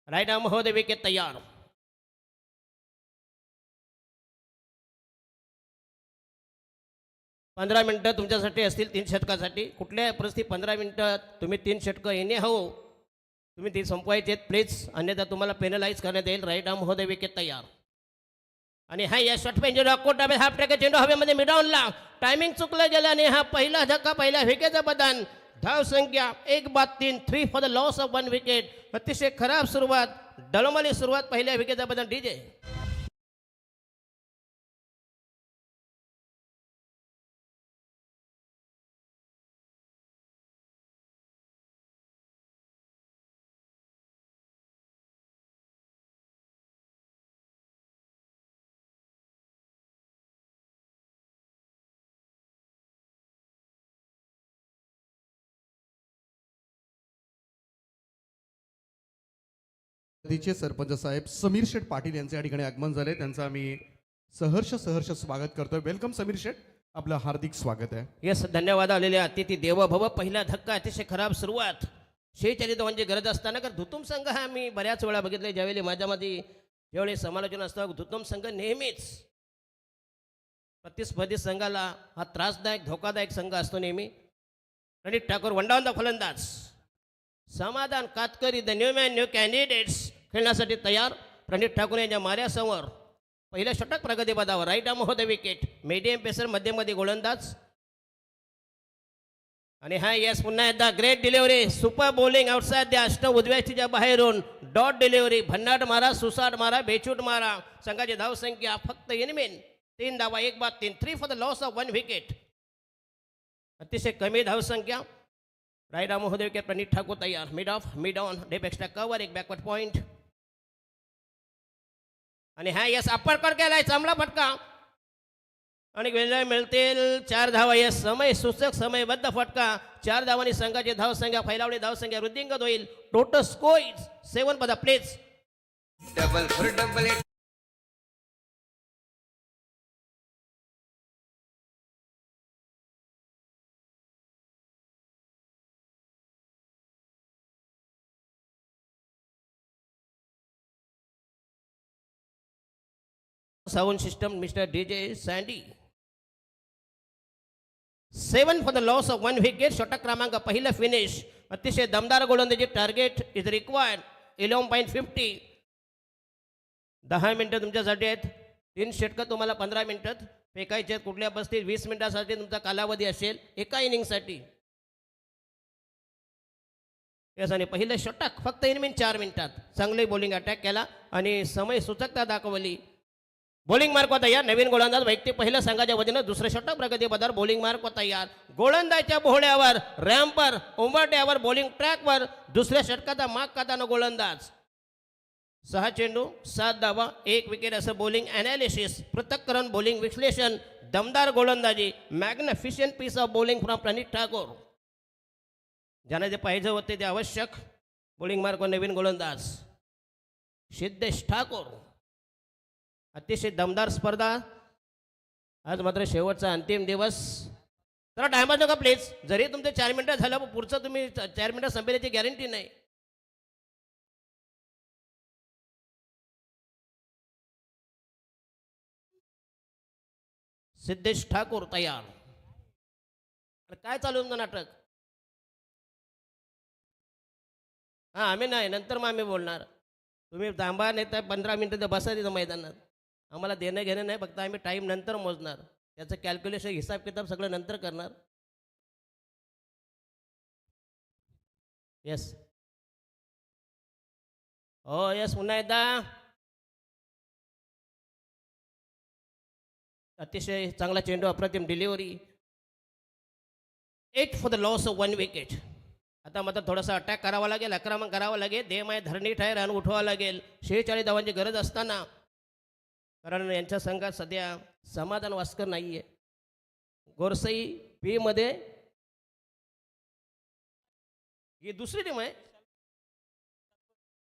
रायडा महोदय विकेट तयार. पंधरा मिनटं तुमच्यासाठी असतील 3 षटकासाठी. कुठल्याही परिस्थितीत 15 मिनटात तुम्ही 3 षटकं येणे हो, तुम्ही ती संपवायचे आहेत प्लीज, अन्यथा तुम्हाला पेनलाइज करण्यात येईल. राईट आर्म महोदय विकेट तयार. आणि हा या शॉर्ट पेन चेंडू कोट हाफ ट्रॅक चेंडू हवेमध्ये मिडाऊनला. टायमिंग चुकलं गेलं आणि हा पहिला धक्का, पहिल्या विकेटचं बदन. धाव संख्या 1-3, 3 for the loss of 1 wicket. अतिशय खराब सुरुवात, डळमळी सुरुवात पहिल्या विकेटचं बदन. डीजे नदीचे सरपंच साहेब समीर शेठ पाटील यांचे या ठिकाणी आगमन झाले. त्यांचं आम्ही सहर्ष स्वागत करतोय. वेलकम समीर शेठ, आपलं हार्दिक स्वागत आहे. येस धन्यवाद. आलेले अतिथी देवो भव. पहिला धक्का, अतिशय खराब सुरुवात. 46 धावांची गरज असताना, कारण धुतुम संघ हा मी बऱ्याच वेळा बघितले, ज्यावेळी माझ्यामध्ये ज्यावेळी समालोचन असतं, धुतुम संघ नेहमीच प्रतिस्पर्धी संघाला हा त्रासदायक धोकादायक संघ असतो नेहमी. प्रणित ठाकूर वंडावंदा फलंदाज. समाधान Katkari the new man new candidates खेळण्यासाठी तयार. प्रणित ठाकूर यांच्या माऱ्यासमोर पहिल्या षटक प्रगतीपदावर. राईट आर्म महोदय विकेट. मीडियम पेसर, मध्यमध्ये गोलंदाज. आणि हा यस पुन्हा एकदा great delivery, super bowling outside the अष्टम, उजव्याच्या बाहेरून डॉट डिलिव्हरी, भन्नाट मारा, सुसाट मारा, बेचूट मारा. संघाची धाव संख्या फक्त इनमेन 3 धावा. 1-3, 3 for the loss of 1 wicket. अतिशय कमी धाव संख्या. राईट आर्म महोदय विकेट. प्रणित ठाकूर तयार. मिड ऑफ, मिड ऑन, डेप एक्स्ट्रा कव्हर, एक बॅकवर्ड पॉइंट. आणि हा यस अप्परकट केलाय, चांगला फटका. आणि वेळेला मिळतील 4 धावा. यस समय सूचक, समयबद्ध फटका. 4 धावांनी संघाची धावसंख्या, फैलावली धावसंख्या वृद्धिंगत होईल. Total score 7 for the place. Double sound system mister DJ sandy. 7 for the loss of 1 wicket. षटक क्रमांक पहिलं फिनिश. अतिशय दमदार गोलंदाजी. Target is required 11.50. 10 मिनिटं तुमच्यासाठी आहेत. 3 षटकं तुम्हाला 15 मिनिटात फेकायचे आहेत. कुठल्या बसतील 20 मिनिटासाठी तुमचा कालावधी असेल एका इनिंगसाठी. आणि पहिलं षटक फक्त 4 मिनिटात चांगली बॉलिंग अटॅक केला आणि समय सूचकता दाखवली. बॉलिंग मार्क व तयार. नवीन गोलंदाज वैयक्तिक पहिल्या संघाच्या वतीनं दुसरं षटक प्रगती पदार. बॉलिंग मार्क व तयार. गोलंदाजच्या बोहड्यावर, रॅम्पवर, उंबरट्यावर, बॉलिंग ट्रॅकवर दुसऱ्या षटकाचा माग काढताना गोलंदाज. 6 चेंडू 7 धावा 1 विकेट असं बॉलिंग ॲनालिसिस. पृथक्करण बॉलिंग विश्लेषण. दमदार गोलंदाजी. मॅग्निफिशियंट पीस ऑफ बॉलिंग फ्रॉम प्रणित ठाकूर. ज्यांना जे पाहिजे होते ते आवश्यक. बॉलिंग मार्क व नवीन गोलंदाज सिद्धेश ठाकूर. अतिशय दमदार स्पर्धा. आज मात्र शेवटचा अंतिम दिवस. जरा टायमाच नका प्लीज. जरी तुमचे 4 मिनिटं झालं पण पुढचं तुम्ही 4 मिनिटं संपेल्याची गॅरंटी नाही. सिद्धेश ठाकूर तयार. काय चालू तुमचं नाटक? हां आम्ही नाही, नंतर मग आम्ही बोलणार. तुम्ही थांबा नाही तर 15 मिनिटं तर बसा तिथं मैदानात. आम्हाला देणं घेणं नाही. फक्त आम्ही टाईम नंतर मोजणार. त्याचं कॅल्क्युलेशन हिसाब किताब सगळं नंतर करणार. येस हो येस. पुन्हा एकदा अतिशय चांगला चेंडू. अप्रतिम delivery. 8 for the loss of 1 wicket. आता मात्र थोडासा अटॅक करावा लागेल. आक्रमण करावं लागेल. देमाय धरणी ठाय रन उठवावं लागेल. 46 धावांची गरज असताना. कारण यांच्या संघात सध्या समाधान वास्कर नाही आहे. गोरसई बी मध्ये ही दुसरी टीम आहे.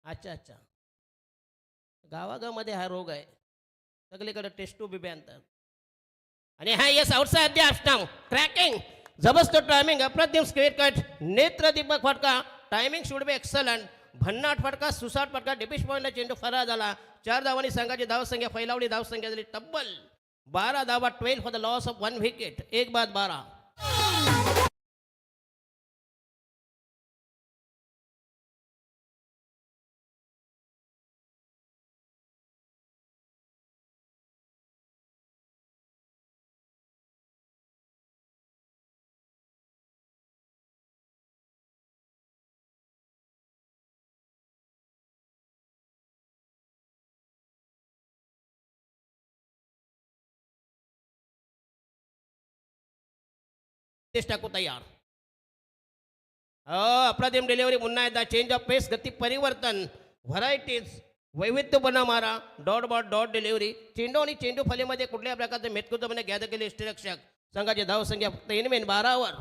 अच्छा अच्छा. गावागावामध्ये हा रोग आहे. सगळीकडे टेस्ट टू बी आणतात. आणि हा yes outside the stump. Tracking. जबरदस्त टायमिंग. अप्रतिम स्क्वेअर कट. नेत्रदीपक फटका. Timing should be excellent. भन्नाट फटका. सुसाट फटका. डिपिश पॉईंटला चेंडू फरार झाला. 4 धावांनी संघाची धावसंख्या फैलावली. धावसंख्या झाली तब्बल 12 धावा. 12 for the loss of 1 wicket. 1 बाद 12. टाकू तयार. अप्रतिम डिलिव्हरी. पुन्हा एकदा चेंज ऑफ पेस. गती परिवर्तन. व्हरायटीज. वैविध्यपूर्ण मारा. Dot ball dot delivery. चेंडू आणि चेंडू फलीमध्ये कुठल्याही प्रकारचे मेतकुतपणे गॅदर केले यष्टीरक्षक. संघाची धावसंख्या फक्त 12वर.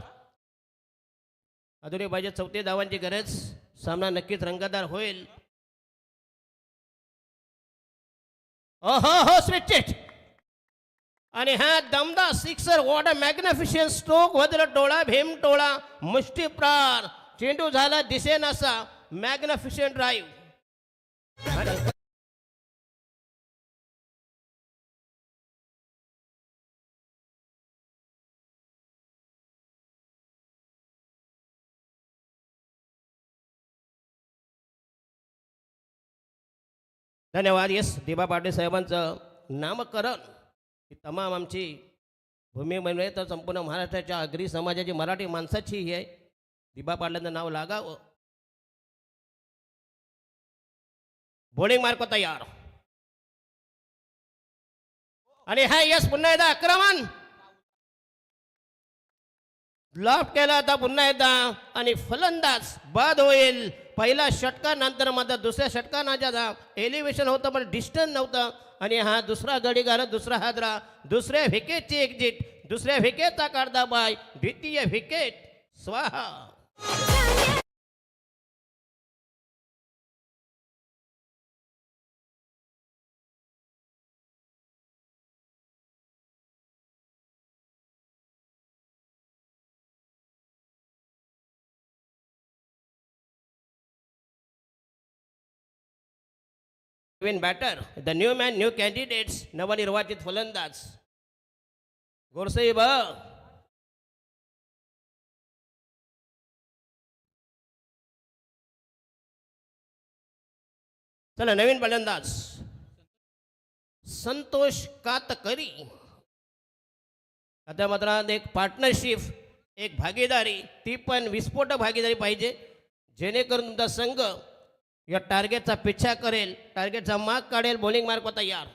अजूनही पाहिजे 34 धावांची गरज. सामना नक्कीच रंगतदार होईल. हो स्विच इट. आणि हा दमदा sixer. What a magnificent stroke. वदल टोळा भीम टोळा. मुष्टी प्रार. चेंडू झाला दिसेनासा. मॅग्निफिशियंट ड्राईव्ह. धन्यवाद. येस दिबा पाटील साहेबांचं नामकरण ही तमाम आमची भूमी बनवे तर संपूर्ण महाराष्ट्राच्या आगरी समाजाची मराठी माणसाची ही आहे. दिबा पाटलांचं नाव लागावं. बॉलिंग मार्क तयार. आणि हा यस पुन्हा एकदा आक्रमण. लॉफ्ट केला आता पुन्हा एकदा. आणि फलंदाज बाद होईल. पहिला षटका नंतर मात्र दुसऱ्या षटकानाच्या एलिव्हेशन होतं पण डिस्टन्स नव्हतं. आणि हा दुसरा गडी घालत दुसरा हादरा. दुसऱ्या विकेटची एक्झिट. दुसऱ्या विकेटचा काढता बाय. द्वितीय विकेट स्वाहा. नवीन batter. The new man new candidates. नवनिर्वाचित फलंदाज गोरसई चला नवीन फलंदाज संतोष कातकरी. आता मात्र एक पार्टनरशिप, एक भागीदारी, ती पण विस्फोटक भागीदारी पाहिजे, जेणेकरून तुमचा संघ या टार्गेटचा पिच्छा करेल, टार्गेटचा माग काढेल. बॉलिंग मार्क तयार.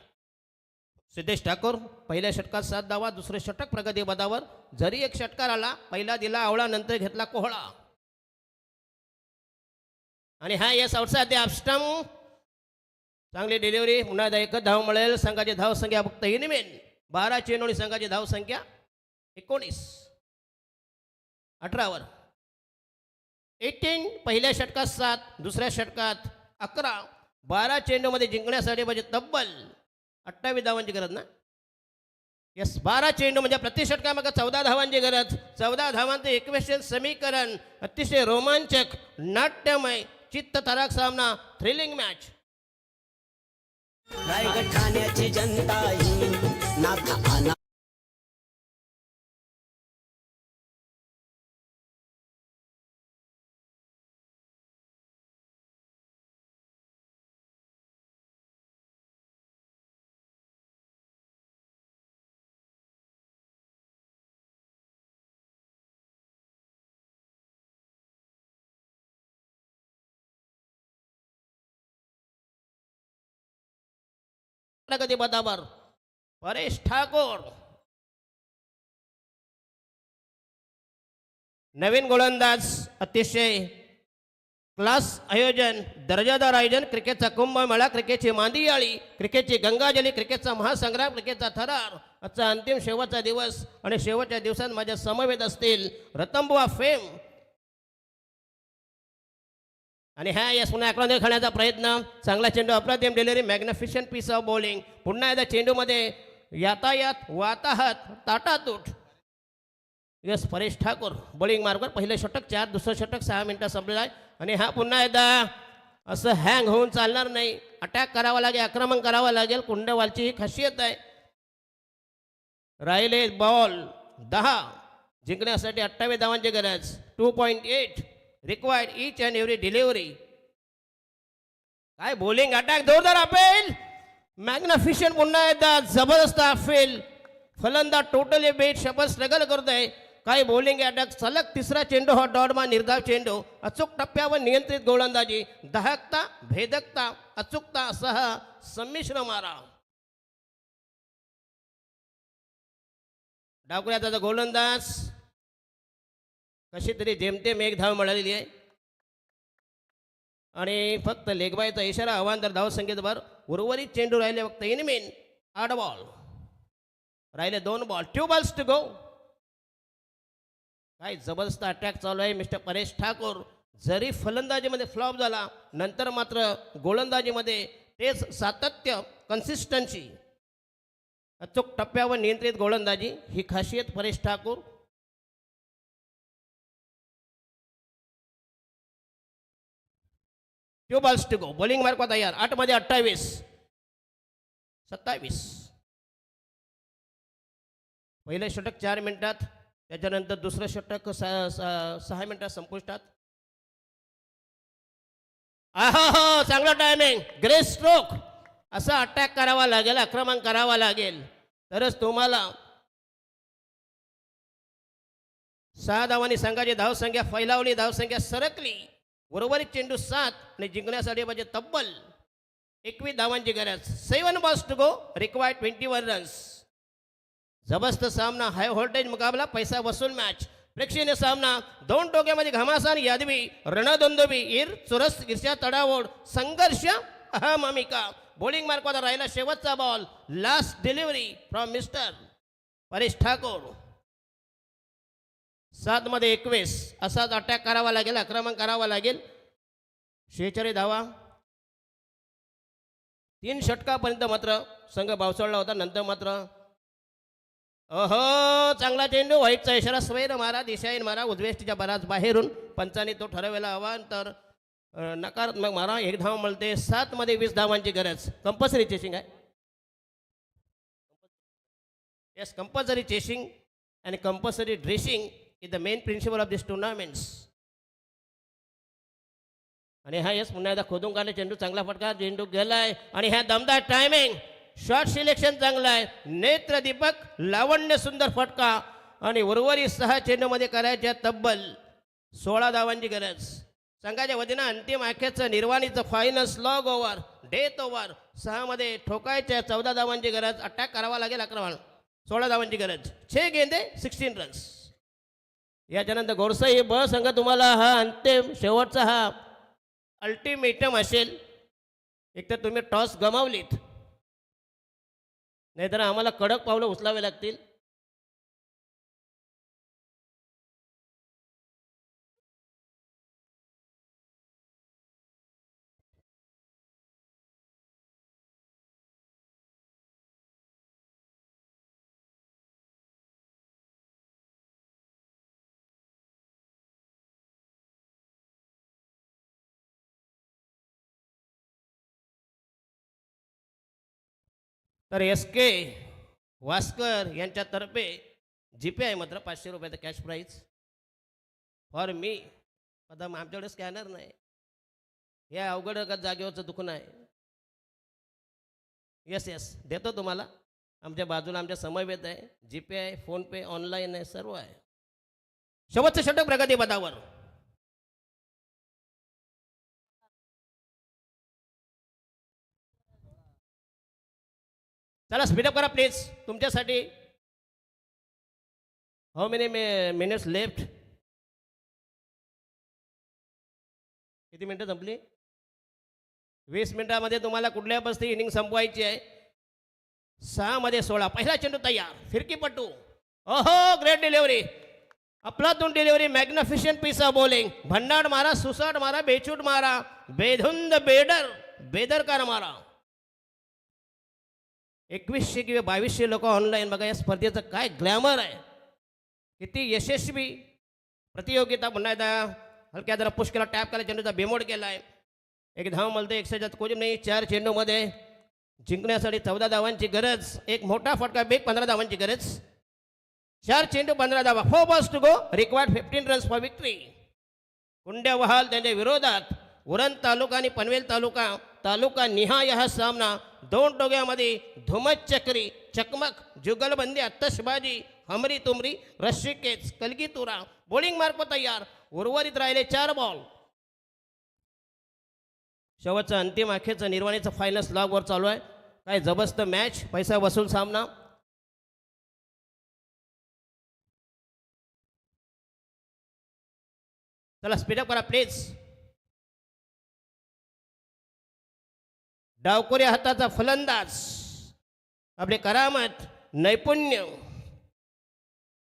सिद्धेश ठाकूर पहिल्या षटकात 7 धावा, दुसरे षटक प्रगती पदावर. जरी एक षटकार आला, पहिला दिला आवळा, नंतर घेतला कोहळा. आणि हा यस आउटसाइड द ऑफ चांगली डिलिव्हरी. पुन्हा एकदा एकच धाव मिळेल. संघाची धाव संख्या फक्त इनिमेन 12 चेंडू आणि संघाची धाव संख्या 19. 18 18. पहिल्या षटकात 7, दुसऱ्या षटकात 11. 12 चेंडूमध्ये जिंकण्यासाठी म्हणजे तब्बल 28 धावांची गरज ना. यस 12 चेंडू म्हणजे प्रति षटकामागे 14 धावांची गरज. 14 धावांचं इक्वेशन समीकरण. अतिशय रोमांचक, नाट्यमय, चित्तथरारक सामना, थ्रिलिंग मॅच. रायगड ठाण्याची जनता ही नाथा आना प्रगती पदावर परेश ठाकूर. नवीन गोलंदाज, अतिशय क्लास आयोजन, दर्जादार आयोजन. क्रिकेटचा कुंभमेळा, क्रिकेटची मांदियाळी, क्रिकेटची गंगाजली, क्रिकेटचा महासंग्राम, क्रिकेटचा थरार. आजचा अंतिम शेवटचा दिवस आणि शेवटच्या दिवसात माझ्या समवेत असतील रतनबुवा फेम. आणि ह्या यस पुन्हा आकडा खेळण्याचा प्रयत्न. चांगला चेंडू, अप्रतिम delivery, magnificent piece of bowling. पुन्हा एकदा चेंडूमध्ये यातायात, वाताहत, ताटातूट. यस परेश ठाकूर बॉलिंग मार्कवर. पहिलं षटक 4, दुसरं षटक 6 मिनिटं संपलेलं आहे. आणि हा पुन्हा एकदा असं हँग होऊन चालणार नाही. अटॅक करावा लागेल, आक्रमण करावं लागेल. कुंडवालची ही खासियत आहे. राहिले बॉल 10, जिंकण्यासाठी 28 धावांची गरज. 2.8 required each and every delivery. काय बॉलिंग अटॅक, जोरदार अपेल, मॅग्निफिशंट. पुन्हा एकदा जबरदस्त अपेल. फलंदाज टोटली बेट शपथ स्ट्रगल करतोय. काय बॉलिंग अटॅक, सलग तिसरा चेंडू हा डॉडमा निर्धाव चेंडू. अचूक टप्प्यावर नियंत्रित गोलंदाजी, दाहकता, भेदकता, अचूकता सह संमिश्र मारा. डावकुऱ्याचा गोलंदाज कशी तरी जेमतेम एक धाव मिळालेली आहे. आणि फक्त लेगबायचा इशारा, अवांतर धाव संख्येवर. उर्वरित चेंडू राहिले फक्त इनमेन 8 बॉल. राहिले 2 बॉल, 2 बॉल्स टू गो. काय जबरदस्त अटॅक चालू आहे मिस्टर परेश ठाकूर. जरी फलंदाजीमध्ये फ्लॉप झाला, नंतर मात्र गोलंदाजीमध्ये तेच सातत्य, कन्सिस्टन्सी, अचूक टप्प्यावर नियंत्रित गोलंदाजी, ही खासियत Paresh Thakur. Two balls to go. Bowling mark तयार. 8 मध्ये 28, 27. पहिलं षटक 4 मिनिटात, त्याच्यानंतर दुसरं षटक 6 मिनिटात संपुष्टात. आहा, चांगला टायमिंग, ग्रेट स्ट्रोक. असा अटॅक करावा लागेल, आक्रमण करावा लागेल, तरच तुम्हाला 6 धावांनी संघाची धावसंख्या फैलावली, धावसंख्या सरकली. उर्वरित चेंडू 7 आणि जिंकण्यासाठी म्हणजे तब्बल 21 धावांची गरज. 7 balls to go, required 21 runs. जबरदस्त सामना, हाय व्होल्टेज मुकाबला, पैसा वसूल मॅच. प्रेक्षणीय सामना, 2 टोक्यामध्ये घमासान, यादवी, रणदोंदोबी, चुरस, ईर्ष्या, तडावोड, संघर्ष, अहमामिका. बॉलिंग मार्कवर राहिला शेवटचा ball. Last delivery from mister Paresh Thakur. 7 मध्ये 21. असाच अटॅक करावा लागेल, आक्रमण करावा लागेल. 46 धावा. 3 षटकापर्यंत मात्र संघ बावचळला होता. नंतर मात्र चांगला चेंडू, व्हाईटचा इशारा, स्वैर मारा, दिशाहीन मारा, उजवेष्टीच्या बराच बाहेरून. पंचांनी तो ठरवलेला आव्हान, तर नकारात्मक मारा. 1 धाव मिळते. 7 मध्ये 20 धावांची गरज. कंपल्सरी चेसिंग आहे. Yes, compulsory chasing and compulsory dressing is the main principle of these tournaments. आणि हा यस पुन्हा एकदा खोदून काढले चेंडू चांगला फटका चेंडू गेलाय आणि ह्या दमदार टायमिंग शॉट सिलेक्शन चांगलं आहे नेत्र दीपक लावण्य सुंदर फटका आणि उर्वरित 6 चेंडूमध्ये करायच्या तब्बल 16 धावांची गरज संघाच्या वतीनं अंतिम आखेचं निर्वाणीचं final slog over death over 6 मध्ये ठोकायच्या 14 धावांची गरज अटॅक करावा लागेल आक्रमण 16 धावांची गरज 6 गेंदे 16 रन्स याच्यानंतर गोरसाई ब संघ तुम्हाला हा अंतिम शेवटचा हा अल्टिमेटम असेल एक तर तुम्ही टॉस गमावलीत नाहीतर आम्हाला कडक पावलं उचलावे लागतील तर एस के वास्कर यांच्यातर्फे जीपे आहे मात्र 500 रुपयाचं कॅश प्राईज फॉर मी आता आमच्याकडे स्कॅनर नाही या अवघड जागेवरचं दुखणं आहे येस येस देतो तुम्हाला आमच्या बाजूला आमच्या समवेत आहे जीपे आहे फोनपे ऑनलाईन आहे सर्व आहे शेवटचं षटक प्रगतीपथावर चला स्पीडअप करा प्लीज तुमच्यासाठी हाऊ मेनी मिनिट्स लेफ्ट किती मिनटं संपली 20 मिनिटामध्ये तुम्हाला कुठल्या बसती इनिंग संपवायची आहे 6 मध्ये 16 पहिला चेंडू तयार फिरकीपट्टू ओहो ग्रेट डिलिव्हरी अफलातून delivery magnificent piece of bowling भन्नाट मारा सुसाट मारा बेचूट मारा बेधुंद बेदरकार मारा 2100 किंवा 2200 लोक ऑनलाईन बघा या स्पर्धेचं काय ग्लॅमर आहे किती यशस्वी प्रतियोगिता पुन्हा एकदा हलक्या जरा पुश केला टॅप केला चेंडूचा बेमोड केला आहे एक धाव मलते 107 कोणी नाही 4 चेंडूमध्ये जिंकण्यासाठी 14 धावांची गरज एक मोठा फटका बेग 15 धावांची गरज 4 चेंडू 15 धावा 4 balls to go required 15 runs for victory कुंड्या वहाल त्यांच्या विरोधात उरण तालुका आणि पनवेल तालुका निहाय हा सामना 2 टोग्यामध्ये धुमत चक्री चकमक जुगलबंदी आतषबाजी हमरी तुमरी रश्शिकेच कलगीतुरा बॉलिंग मार्क तयार उर्वरित राहिले 4 बॉल शेवटचं अंतिम अखेरचं निर्वाणीचं फायनल स्लॉगवर चालू आहे काय जबरदस्त मॅच पैसा वसूल सामना चला स्पीडअप करा प्लीज डावकोऱ्या हाताचा फलंदाज आपले करामत नैपुण्य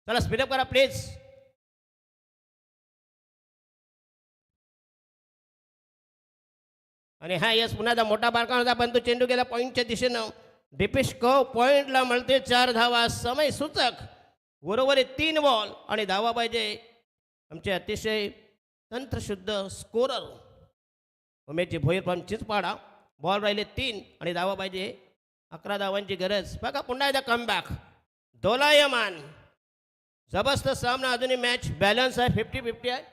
चला स्पीडअप करा प्लीज आणि हा यस पुन्हा मोठा बारका होता पण तो चेंडू गेला पॉईंटच्या दिशेनं डिपिश कव पॉईंटला मिळते 4 धावा समय सूचक उर्वरित 3 बॉल आणि धावा पाहिजे आमचे अतिशय तंत्रशुद्ध scorer Umeshji Bhoir from चिचपाडा ball राहिले 3 आणि धावा पाहिजे 11 धावांची गरज बघा पुन्हा एकदा कमबॅक दोलायमान जबरदस्त सामना अजूनही मॅच बॅलन्स आहे 50-50 आहे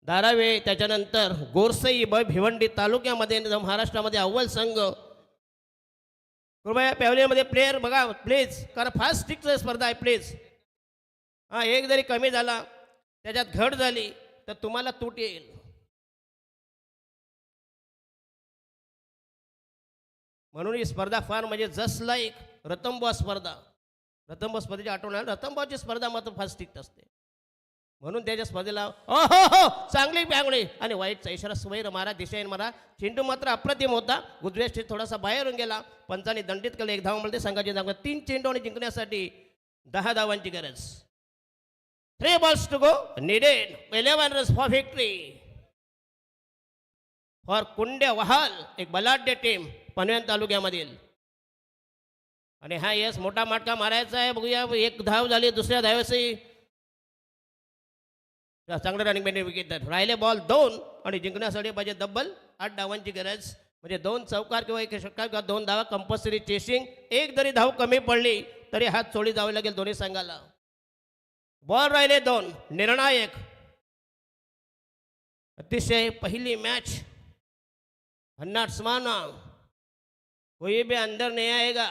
धारावे त्याच्यानंतर गोरसई भिवंडी तालुक्यामध्ये महाराष्ट्रामध्ये अव्वल संघ कृपया पॅव्हलियनमध्ये प्लेयर बघा प्लीज कारण फास्ट स्टिकचं स्पर्धा आहे प्लीज हा एक जरी कमी झाला त्याच्यात घट झाली तर तुम्हाला तूट येईल म्हणून ही स्पर्धा फार म्हणजे जस्ट लाईक रतंबा स्पर्धा रतंबा स्पर्धेची आठवण आहे रतंबाची स्पर्धा मात्र फार स्ट्रिक्ट असते म्हणून त्याच्या स्पर्धेला हो चांगली पॅंगडी आणि वाईटचा इशारा स्वैर मारा दिशाहीन मारा चेंडू मात्र अप्रतिम होता गुजरात थोडासा बाहेरून गेला पंचाने दंडित केलं 1 धाव मिळते संघाची धाव 3 चेंडू आणि जिंकण्यासाठी 10 धावांची गरज 3 balls to go needed 11 runs for victory for कुंड्या वहाल एक बलाढ्य टीम पनवेल तालुक्यामधील आणि हा यस मोठा माटका मारायचा आहे बघूया 1 धाव झाली दुसऱ्या धावेसही चांगलं रनिंग बॅट विकेट राहिले बॉल 2 आणि जिंकण्यासाठी पाहिजे डबल 8 धावांची गरज म्हणजे 2 चौकार किंवा 1 षटकार किंवा 2 धावा कंपल्सरी चेसिंग एक जरी धाव कमी पडली तरी हात चोळी जावे लागेल दोन्ही संघाला बॉल राहिले 2 निर्णायक अतिशय पहिली मॅच भन्नाट समाना, कोई भी अंदर नहीं आएगा,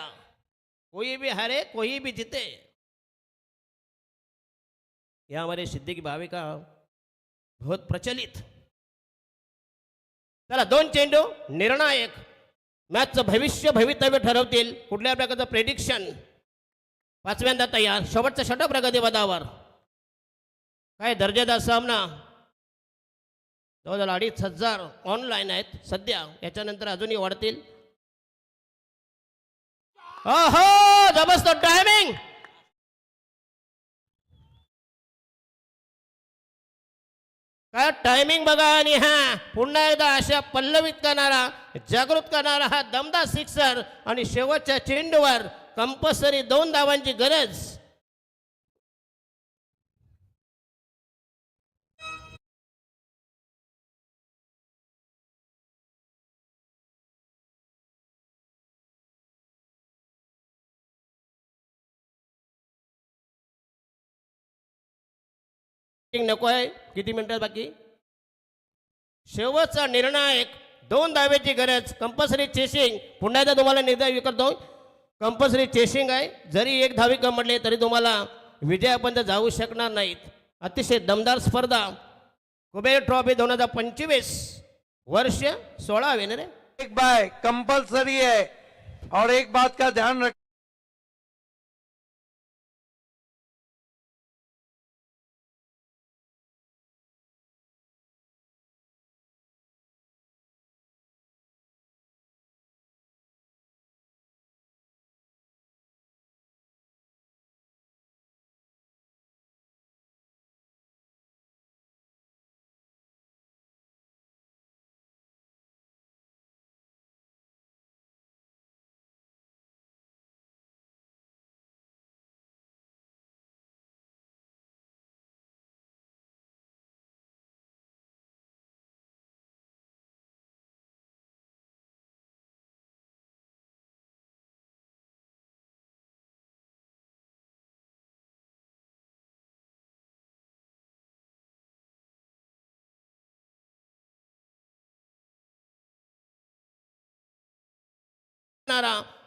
कोई भी हारे कोई भी जीते, यह हमारे सिद्धी की भाविका बहुत प्रचलित. चला 2 चेंडू निर्णायक मॅचचं भवितव्य ठरवतील. कुठल्या प्रकारचं प्रेडिक्शन. 5व्यांदा तयार. शेवटचा षटक प्रगतीपदावर. काय दर्जेदार सामना. 2,500 ऑनलाईन आहेत सध्या. याच्यानंतर अजूनही वाढतील. ओहो, जबरदस्त टायमिंग. काय टायमिंग बघा. आणि हा पुन्हा एकदा अशा पल्लवित करणारा, जागृत करणारा हा दमदार सिक्सर. आणि शेवटच्या चेंडूवर कंपल्सरी 2 धावांची गरज. नको आहे. किती मिनिटात बाकी. शेवटचा निर्णायक 2 धावेची गरज. Compulsory chasing. पुन्हा एकदा तुम्हाला निर्णय करतो. कंपल्सरी चेसिंग आहे. जरी 1 धावी कम म्हटले तरी तुम्हाला विजयापर्यंत जाऊ शकणार नाहीत. अतिशय दमदार स्पर्धा. कुबेर ट्रॉफी 2025 वर्ष 16वे ना रे. एक बाय कंपलसरी है और एक बात का ध्यान रख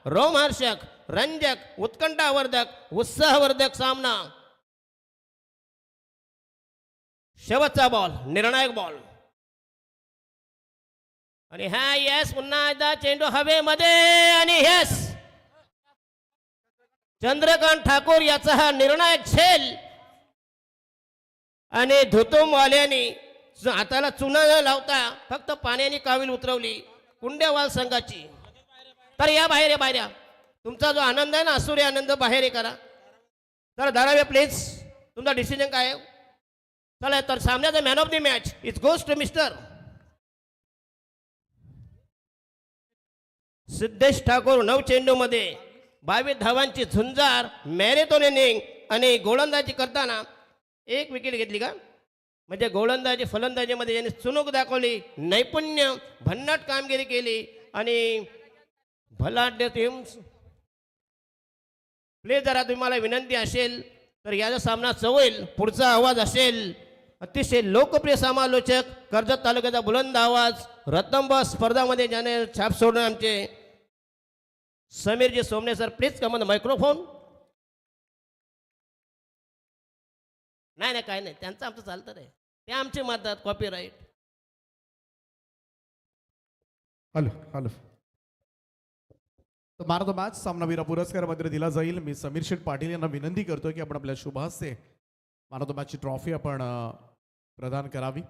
रोमहर्षक, रंजक, उत्कंठावर्धक, उत्साहवर्धक सामना. शेवटचा बॉल, निर्णायक बॉल. आणि हा यस. पुन्हा एकदा चेंडू हवेमध्ये. आणि यस, चंद्रकांत ठाकूर याचा हा निर्णायक झेल. आणि धुतुमवाल्याने हाताला चुना न लावता फक्त पाण्याने कावील उतरवली कुंडेवाल संघाची. तर या बाहेर या, बाहेर या. तुमचा जो आनंद आहे ना, असुरी आनंद बाहेर हे करा. तर धारावे प्लीज. तुमचा डिसिजन काय आहे. चला, तर सामन्याचा man of the match is goes to mister Siddhesh Thakur. 9 चेंडूमध्ये 22 धावांची झुंजार, मॅरेथॉन इनिंग. आणि गोलंदाजी करताना 1 विकेट घेतली का. म्हणजे गोलंदाजी फलंदाजीमध्ये यांनी चुणूक दाखवली, नैपुण्य, भन्नाट कामगिरी केली. आणि भलाढ्य टीम्स प्लीज जरा तुम्हाला विनंती असेल तर याचा सामना होईल. पुढचा आवाज असेल अतिशय लोकप्रिय समालोचक, कर्जत तालुक्याचा बुलंद आवाज, रत्नंबा स्पर्धामध्ये ज्याने छाप सोडून आमचे समीरजी सोमने सर. Please common microphone. नाही नाही, काय नाही, त्यांचं आमचं चालतं रे. ते आमचे मारतात कॉपीराईट. Hello hello. तर मॅन ऑफ द मॅच सामनावीर पुरस्कार मात्र दिला जाईल. मी समीर शेठ पाटील यांना विनंती करतो की आपण आपल्या शुभ हस्ते मॅन ऑफ द मॅचची ट्रॉफी आपण प्रदान करावी.